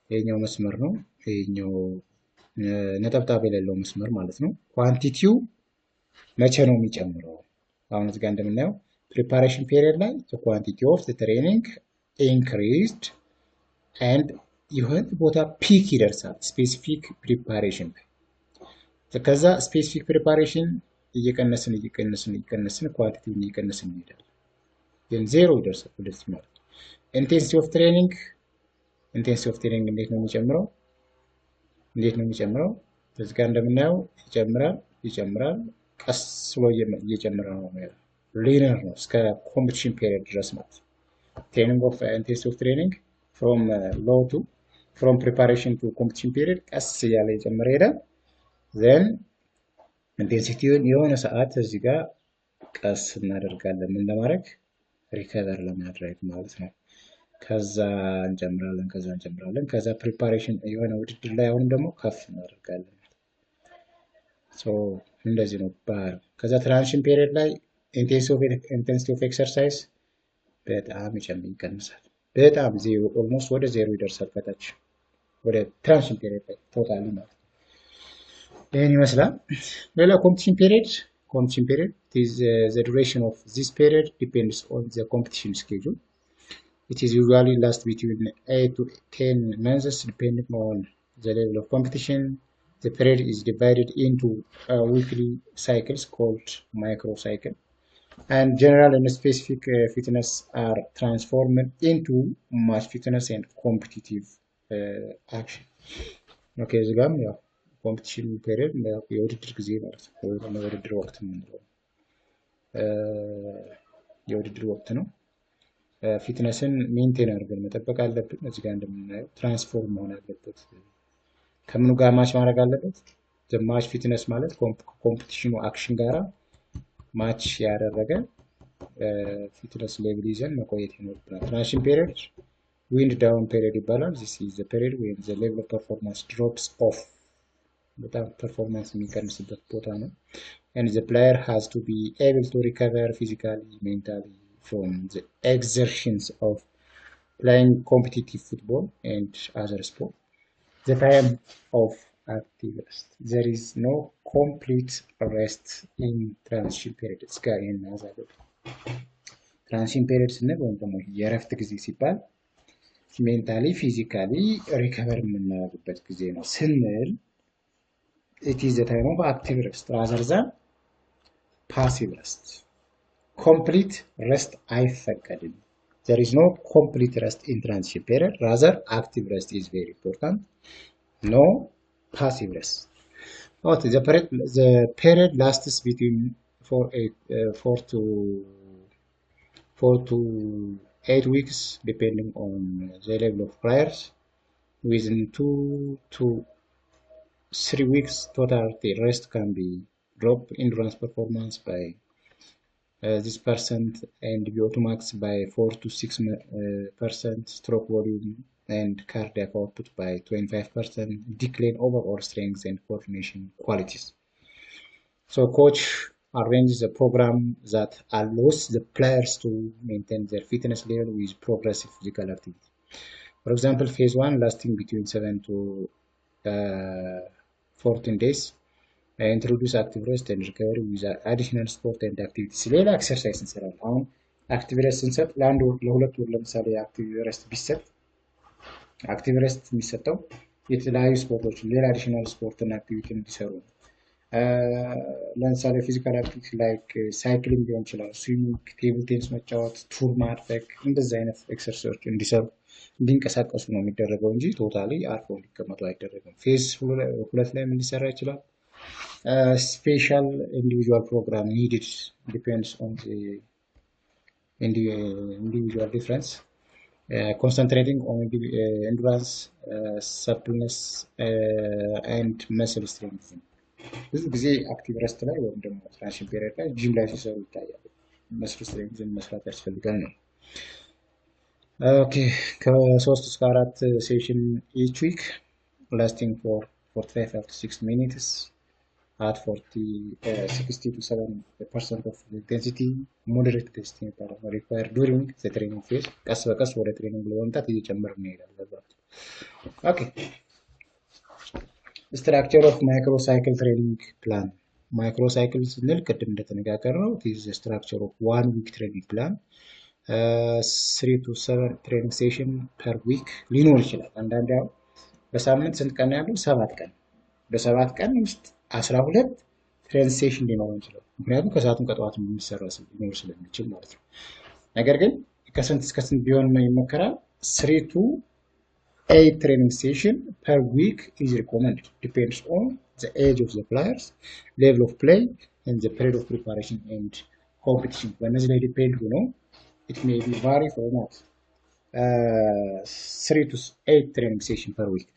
ይሄኛው መስመር ነው። ይሄኛው ነጠብጣብ የሌለው መስመር ማለት ነው። ኳንቲቲው መቼ ነው የሚጨምረው? አሁን እዚህ ጋር እንደምናየው ፕሪፓሬሽን ፔሪየድ ላይ ኳንቲቲ ኦፍ ትሬኒንግ ኢንክሪዝድ ኤንድ ይሁን ቦታ ፒክ ይደርሳል። ስፔሲፊክ ፕሪፓሬሽን ከዛ ስፔሲፊክ ፕሪፓሬሽን እየቀነስን ኳንቲቲውን እየቀነስን እንሄዳለን። ግን ዜሮ ይደርሳል ወደዚህ ማለት ነው። ኢንቴንሲቲ ኦፍ ትሬኒንግ እንዴት ነው የሚጨምረው? እዚህ ጋር እንደምናየው ይጨምራል ቀስ ብሎ እየጨመረ ነው። ሊነር ነው እስከ ኮምፒቲሽን ፔሪየድ ድረስ ማለት ነው። ትሬኒንግ ኦፍ ኢንቴንሲቲ ኦፍ ትሬኒንግ ፍሮም ፕሪፓሬሽን ቱ ኮምፒቲሽን ፔሪየድ ቀስ እያለ እየጨመረ ሄደ። ዘን ኢንቴንሲቲውን የሆነ ሰዓት እዚህ ጋር ቀስ እናደርጋለን። ምን ለማድረግ? ሪከቨር ለማድረግ ማለት ነው። ከዛ እንጨምራለን። ከዛ ፕሪፓሬሽን የሆነ ውድድር ላይ አሁንም ደግሞ ከፍ እናደርጋለን። እንደዚህ ነው ባህሪው። ከዛ ትራንዚሽን ፔሪየድ ላይ ኢንቴንሲቲ ኦፍ ኤክሰርሳይዝ በጣም ይቀንሳል። በጣም ዜሮ ኦልሞስት ወደ ዜሮ ይደርሳል። ከታች ወደ ትራንዚሽን ፔሪየድ ላይ ቶታሊ ማለት ነው። ይህን ይመስላል። ሌላ ኮምፒቲሽን ፔሪየድ is the duration of this period depends on the competition schedule. It is usually lasts between 8 to 10 months depending on the level of competition. The period is divided into weekly cycles called microcycle, and general and specific fitness are transformed into match fitness and competitive action. Okay, እዚህ ጋርም ያው ኮምፒቲሽን ፔሪየድ የውድድር ጊዜ ማለት ነው። የውድድር ወቅት የምንለው የውድድር ወቅት ነው። ፊትነስን ሜንቴን አድርገን መጠበቅ አለብን። እዚህ ጋር እንደምናየው ትራንስፎርም መሆን አለበት። ከምኑ ጋር ማች ማድረግ አለበት? ማች ፊትነስ ማለት ኮምፒቲሽኑ አክሽን ጋራ ማች ያደረገ ፊትነስ ሌቭል ይዘን መቆየት ይኖርብናል። ትራንዚሽን ፔሪየድ ዊንድ ዳውን ፔሪየድ ይባላል። this is the period when the level of performance drops off። በጣም ፐርፎርማንስ የሚቀንስበት ቦታ ነው። and the player has to be able to recover physically, mentally from the exertions of playing competitive football and other sport. The time of active rest. There is no complete rest in transition period. ትራንዚሽን ፔሪየድ ስንል ወይም ደግሞ የእረፍት ጊዜ ሲባል ሜንታሊ ፊዚካሊ ሪከቨር የምናደርግበት ጊዜ ነው ስንል it is the time of active rest rather than passive rest. Complete rest አይፈቀድም። There is no complete rest in transition period. Rather, active rest is very important. No passive rest. Okay, the period lasts between 4 to 8 weeks, depending on the level of players. Within 2 to 3 weeks, total rest can be dropped endurance performance by this percent and VO2 max by 4 to 6%, stroke volume and cardiac output by 25%, decline overall strength and coordination qualities. So coach arranges a program that allows the players to maintain their fitness level with progressive physical activity. For example, phase 1 lasting between 7 to 14 days. Introduce active rest and recovery with additional sport and activities. ሌላ ኤክሰርሳይዝ እንሰራለን። አሁን አክቲቭ ረስት ስንሰጥ ለአንድ ወር ለሁለት ወር ለምሳሌ አክቲቭ ረስት ቢሰጥ አክቲቭ ረስት የሚሰጠው የተለያዩ ስፖርቶችን ሌላ አዲሽናል ስፖርትና አክቲቪቲ እንዲሰሩ ነው። ለምሳሌ ፊዚካል አክቲቪቲ ላይክ ሳይክሊንግ ሊሆን ይችላል፣ ስዊሚንግ፣ ቴብል ቴኒስ መጫወት፣ ቱር ማድረግ እንደዚህ አይነት ኤክሰርሳይዞች እንዲሰሩ እንዲንቀሳቀሱ ነው የሚደረገው እንጂ ቶታሊ አርፎ እንዲቀመጡ አይደረግም። ፌዝ 2 ላይ ምን ሊሰራ ይችላል? Special individual program needed depends on the individual difference, concentrating on endurance, suppleness, and muscle strength. ብዙ ጊዜ አክቲቭ ረስት ላይ ወይም ደግሞ ትራንዚሽን ፔሪየድ ላይ ጂም ላይ ሲሰሩ ይታያል። መስል ስትሬንግዝን መስራት ያስፈልጋል ነው። ኦኬ ከ3 እስከ 4 ሴሽን each week lasting for 45 up to 60 minutes at 60 to 7% of the intensity. Moderate testing required during the training phase. ቀስ በቀስ ወደ ትሬኒንግ ለመምጣት እየጨመርን እንሄዳለን። ኦኬ structure of microcycle training plan. Microcycle ስንል ቅድም እንደተነጋገርነው is the structure of 1 week training plan. 3 to 7 training session per week ሊኖር ይችላል። አንዳንድ ያው በሳምንት ስንት ቀን ያለው 7 ቀን በ7 ቀን ውስጥ 12 ትሬኒንግ ሴሽን ሊኖር ይችላል። ምክንያቱም ከሰዓቱም ከጠዋቱም የሚሰራ ሊኖር ስለሚችል ማለት ነው። ነገር ግን ከስንት እስከ ስንት ቢሆን ይመከራል? 3 to 8 training session per week is recommended. Depends on the age of the players, level of play, and the period of preparation and competition. When they depend, it may be vary from what 3 to 8 training session per week.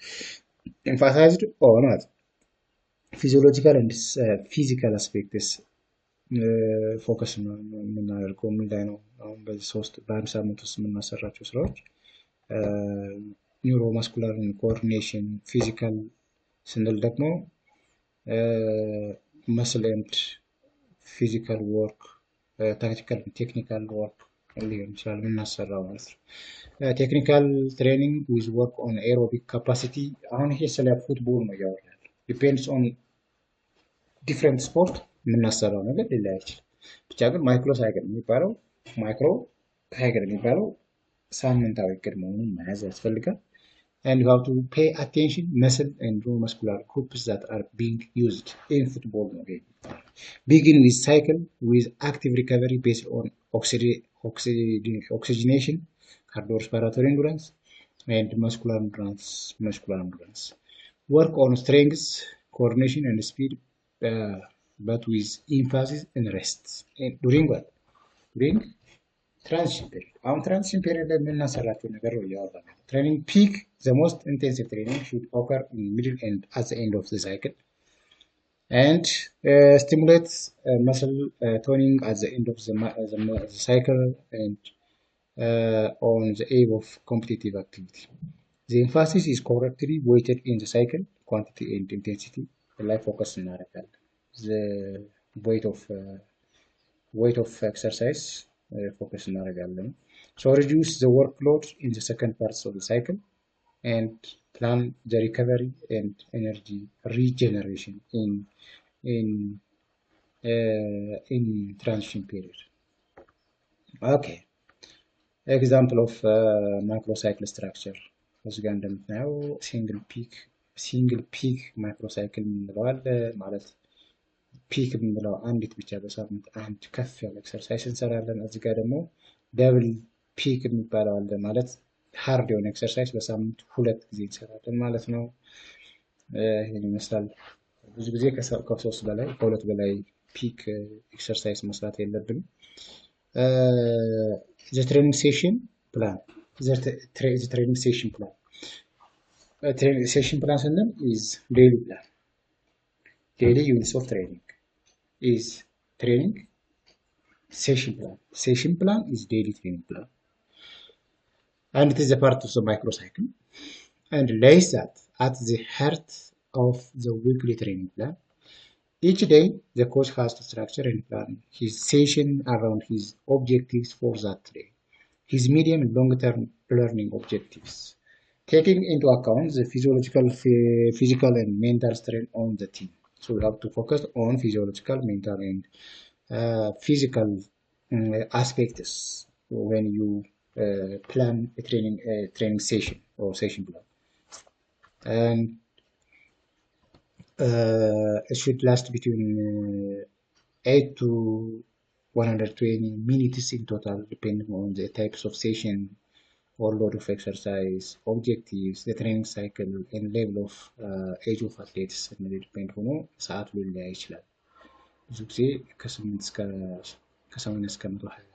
Emphasized or not? Physiological and physical aspects focus የምናደርገው ምን ላይ ነው? አሁን በዚህ 3 በአንድ ሳምንት ውስጥ የምናሰራቸው ስራዎች ኒውሮማስኩላር ኮኦርዲኔሽን፣ ፊዚካል ስንል ደግሞ መስል ኤንድ ፊዚካል ወርክ፣ ታክቲካል ቴክኒካል ወርክ ሊሆን ይችላል የምናሰራው ማለት ነው። ቴክኒካል ትሬኒንግ ዊዝ ወርክ ኦን ኤሮቢክ ካፓሲቲ። አሁን ይሄ ስለ ፉትቦል ነው ያወራል። ዲፔንድስ ኦን ዲፍረንት ስፖርት የምናሰራው ነገር ሊለያይ ይችላል። ብቻ ግን ማይክሮ ሳይክል የሚባለው ሳምንታዊ እቅድ መሆኑን መያዝ ያስፈልጋል። and you have to pay attention muscle and neuromuscular groups that are being used in football game. Begin with cycle with active recovery based on oxygenation, cardiorespiratory endurance, and muscular endurance. Work on strength, coordination, and speed, but with emphasis and rest. And during what? During transition period. On transition period, training peak, the most intensive training should occur in the middle and at the end of the cycle, and stimulates muscle toning at the end of the cycle and on the eve of competitive activity. The emphasis is correctly weighted in the cycle, quantity and intensity. Life focus in the weight of exercise focus in so reduce the workload in the second parts of the cycle and plan the recovery and energy regeneration in transition period. Okay, example of microcycle structure. እዚህ ጋር እንደምታየው ሲንግል ፒክ ማይክሮሳይክል እንለዋል ማለት ፒክ የምንለው አንዲት ብቻ በሳምንት አንድ ከፍ ያለ ኤክሰርሳይዝ እንሰራለን። እዚህ ጋር ደግሞ ደብል ፒክ የሚባለው አለ ማለት ሃርድ የሆነ ኤክሰርሳይዝ በሳምንት 2 ጊዜ እንሰራለን ማለት ነው። ይሄን ይመስላል። ብዙ ጊዜ ከ3 በላይ ከ2 በላይ ፒክ ኤክሰርሳይዝ መስራት የለብንም። the training session plan training session plan is daily plan. Daily units of training is training session plan. Session plan is daily training plan, and it is a part of the microcycle. and lays that at the heart of the weekly training plan. Each day, the coach has to structure and plan his session around his objectives for that day, his medium and long-term learning objectives, taking into account the physical and mental strain on the team. So we have to focus on physiological, mental, and physical aspects when you plan a training session or session plan. And it should last between 8 to 120 minutes in total, depending on the types of session or load of exercise, objectives, the training cycle, and level of age of athletes. እነዚህ ዲፔንድ ሆኖ ሰዓቱ ሊለያይ ይችላል። ብዙ ጊዜ ከ8 እስከ 120።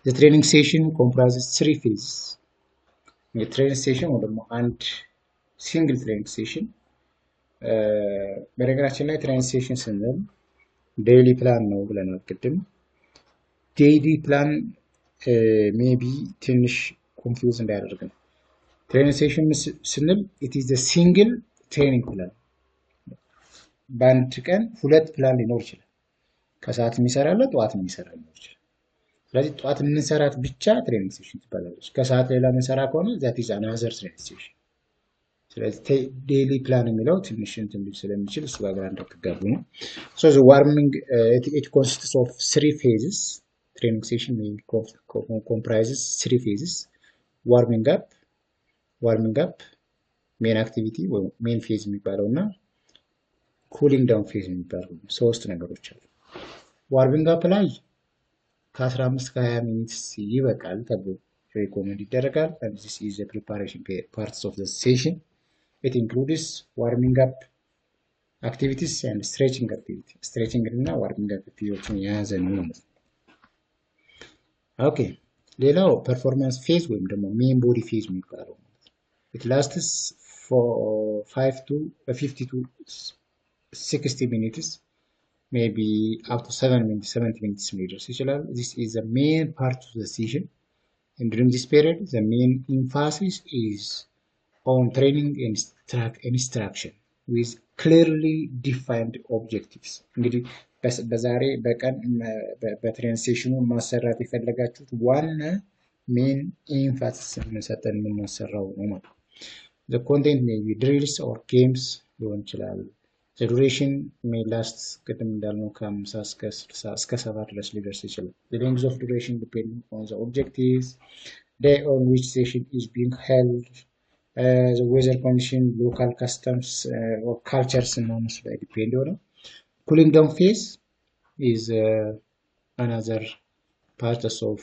The training session comprises 3 phases. የትሬኒንግ ሴሽን ወይ ደግሞ አንድ ሲንግል ትሬኒንግ ሴሽን በነገራችን ላይ ትሬኒንግ ሴሽን ስንል ዴይሊ ፕላን ነው ብለናል ቅድም። ዴይሊ ፕላን ሜቢ ትንሽ ኮንፊውዝ እንዳያደርግ ነው። ትሬኒንግ ሴሽን ስንል it is a single training plan። በአንድ ቀን ሁለት ፕላን ሊኖር ይችላል። ከሰዓት የሚሰራለ ጠዋት የሚሰራ ሊኖር ይችላል። ስለዚህ ጠዋት የምንሰራት ብቻ ትሬኒንግ ሴሽን ትባላለች። ከሰዓት ሌላ የምንሰራ ከሆነ that is another training session። ስለዚህ ዴይሊ ፕላን የሚለው ትንሽ እንትን ሊል ስለሚችል እሱ ጋር እንዳትጋቡ ነው። So the warming it consists of 3 phases. Training session comprises 3 phases. Warming up, main activity or main phase የሚባለው እና cooling down phase የሚባለው ሶስት ነገሮች አሉ። ዋርሚንግ አፕ ላይ ከ15 ከ20 ሚኒትስ ይበቃል ተብሎ ሪኮመንድ ይደረጋል። and this is the preparation parts of the session. It includes warming up activities and stretching activity. Stretching እና warming up activities የያዘ ነው ማለት ነው። ኦኬ ሌላው ፐርፎርማንስ ፌዝ ወይም ደግሞ ሜን ቦዲ ፌዝ የሚባለው it lasts for 50 to 60 minutes, maybe up to 70 minutes ሊደርስ ይችላል። This is the main part of the session, and during this period the main emphasis is on training and instruction with clearly defined objectives. እንግዲህ በዛሬ በቀን በትሬኒንግ ሴሽኑ ማሰራት የፈለጋችሁት ዋና ሜን ኤምፋሲስ ሰጠን የምናሰራው ነው ማለት ነው። The content may be drills or games ሊሆን ይችላል። The duration may last ቅድም እንዳልነው ከ50 እስከ 70 ድረስ ሊደርስ ይችላል። The length of duration depending on the objectives, day on which session is being held, the weather condition, local customs or cultures እና እነሱ ላይ ዲፔንድ ይሆናል። Cooling down phase is another part of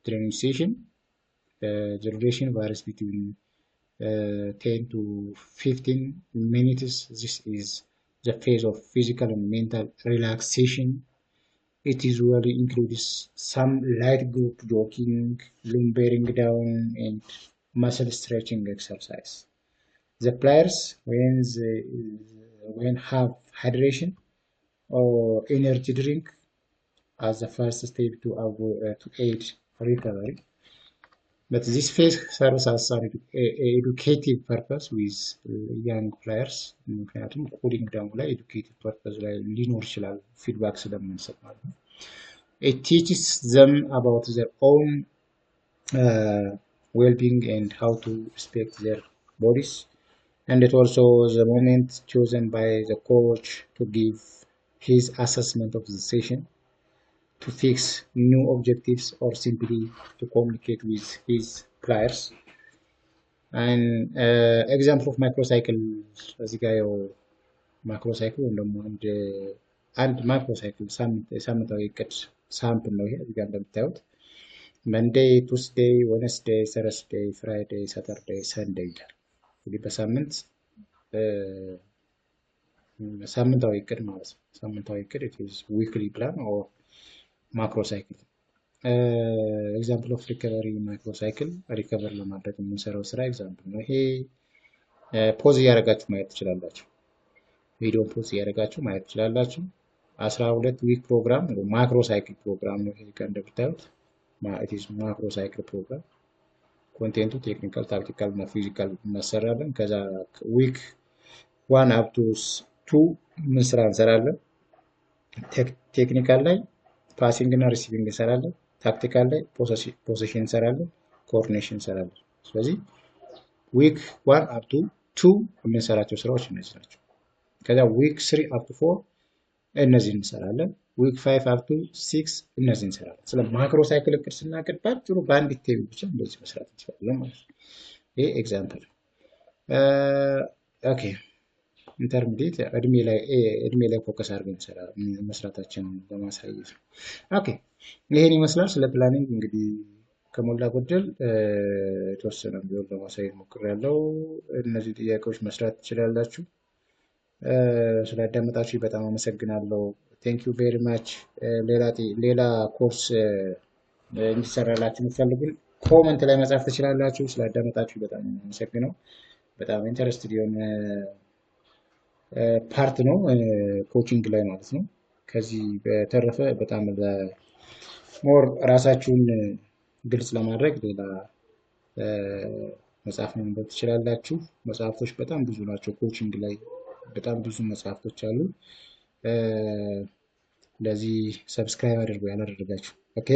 training session. The duration varies between 10 to 15 minutes. This is the phase of physical and mental relaxation. It usually includes some light group jogging, bearing down, and muscle stretching exercise. The players, when have hydration or energy drink as the first step to aid recovery. But this phase serves as an educative purpose with young players. ምክንያቱም cooling down ላይ educative purpose ላይ ሊኖር ይችላል ፊድባክ ስለምንሰጥ ማለት ነው። It teaches them about their own well-being and how to respect their bodies. And it also the moment chosen by the coach to give his assessment of the session, to fix new objectives, or simply to communicate with his players. And example of microcycle እዚህ ጋር ያው ማክሮሳይክል ወይም ደግሞ አንድ ማክሮሳይክል ሳምንታዊ እቅድ ሳምፕል ነው። ይሄ እዚህ ጋር እንደምታዩት መንዴይ፣ ቱስዴይ፣ ወነስዴይ፣ ሰረስዴይ፣ ፍራይዴይ፣ ሳተርዴይ፣ ሰንዴይ ይላል። እንግዲህ በሳምንት ሳምንታዊ እቅድ ማለት ነው። ሳምንታዊ እቅድ it is weekly plan or macrocycle. Example of recovery macrocycle ሪከቨር ለማድረግ የምንሰራው ስራ ኤግዛምፕል ነው። ይሄ ፖዝ እያደረጋችሁ ማየት ትችላላችሁ። ቪዲዮ ፖዝ እያደረጋችሁ ማየት ትችላላችሁ። 12 ዊክ ፕሮግራም ነው፣ ማክሮሳይክል ፕሮግራም ነው። ይሄ ጋር እንደምታዩት it is macrocycle program. ኮንቴንቱ ቴክኒካል፣ ታክቲካል እና ፊዚካል እናሰራለን። ከዛ ዊክ 1 አፕ ቱ 2 ምን ስራ እንሰራለን? ቴክኒካል ላይ ፓሲንግ እና ሪሲቪንግ እንሰራለን። ታክቲካል ላይ ፖሴሽን እንሰራለን፣ ኮኦርዲኔሽን እንሰራለን። ስለዚህ ዊክ 1 አፕ ቱ 2 የምንሰራቸው ስራዎች እነዚህ ናቸው። ከዛ ዊክ 3 አፕ ቱ 4 እነዚህ እንሰራለን። ዊክ 5 አፕ ቱ 6 እነዚህ እንሰራለን። ስለ ማክሮ ሳይክል እቅድ ስናቅድ ባጭሩ በአንድ ቴብል ብቻ እንደዚህ መስራት እንችላለን ማለት ነው። ይሄ ኤግዛምፕል። ኦኬ ኢንተርሚዲየት እድሜ ላይ ፎከስ አድርገን መስራታችን ለማሳየት ነው። ኦኬ ይሄን ይመስላል። ስለ ፕላኒንግ እንግዲህ ከሞላ ጎደል የተወሰነ ቢሆን ለማሳየት ሞክሬያለሁ። እነዚህ ጥያቄዎች መስራት ትችላላችሁ። ስላዳመጣችሁ በጣም አመሰግናለሁ። ቴንክ ዩ ቬሪ ማች። ሌላ ኮርስ እንዲሰራላችሁ የምትፈልጉን ኮመንት ላይ መጻፍ ትችላላችሁ። ስላዳመጣችሁ በጣም አመሰግነው። በጣም ኢንተረስትድ የሆነ ፓርት ነው ኮቺንግ ላይ ማለት ነው። ከዚህ በተረፈ በጣም ሞር ራሳችሁን ግልጽ ለማድረግ ሌላ መጽሐፍ ማንበብ ትችላላችሁ። መጽሐፍቶች በጣም ብዙ ናቸው። ኮቺንግ ላይ በጣም ብዙ መጽሐፍቶች አሉ። ለዚህ ሰብስክራይብ አድርጉ ያላደረጋችሁ። ኦኬ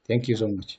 ቴንክ ዩ ሶ ማች።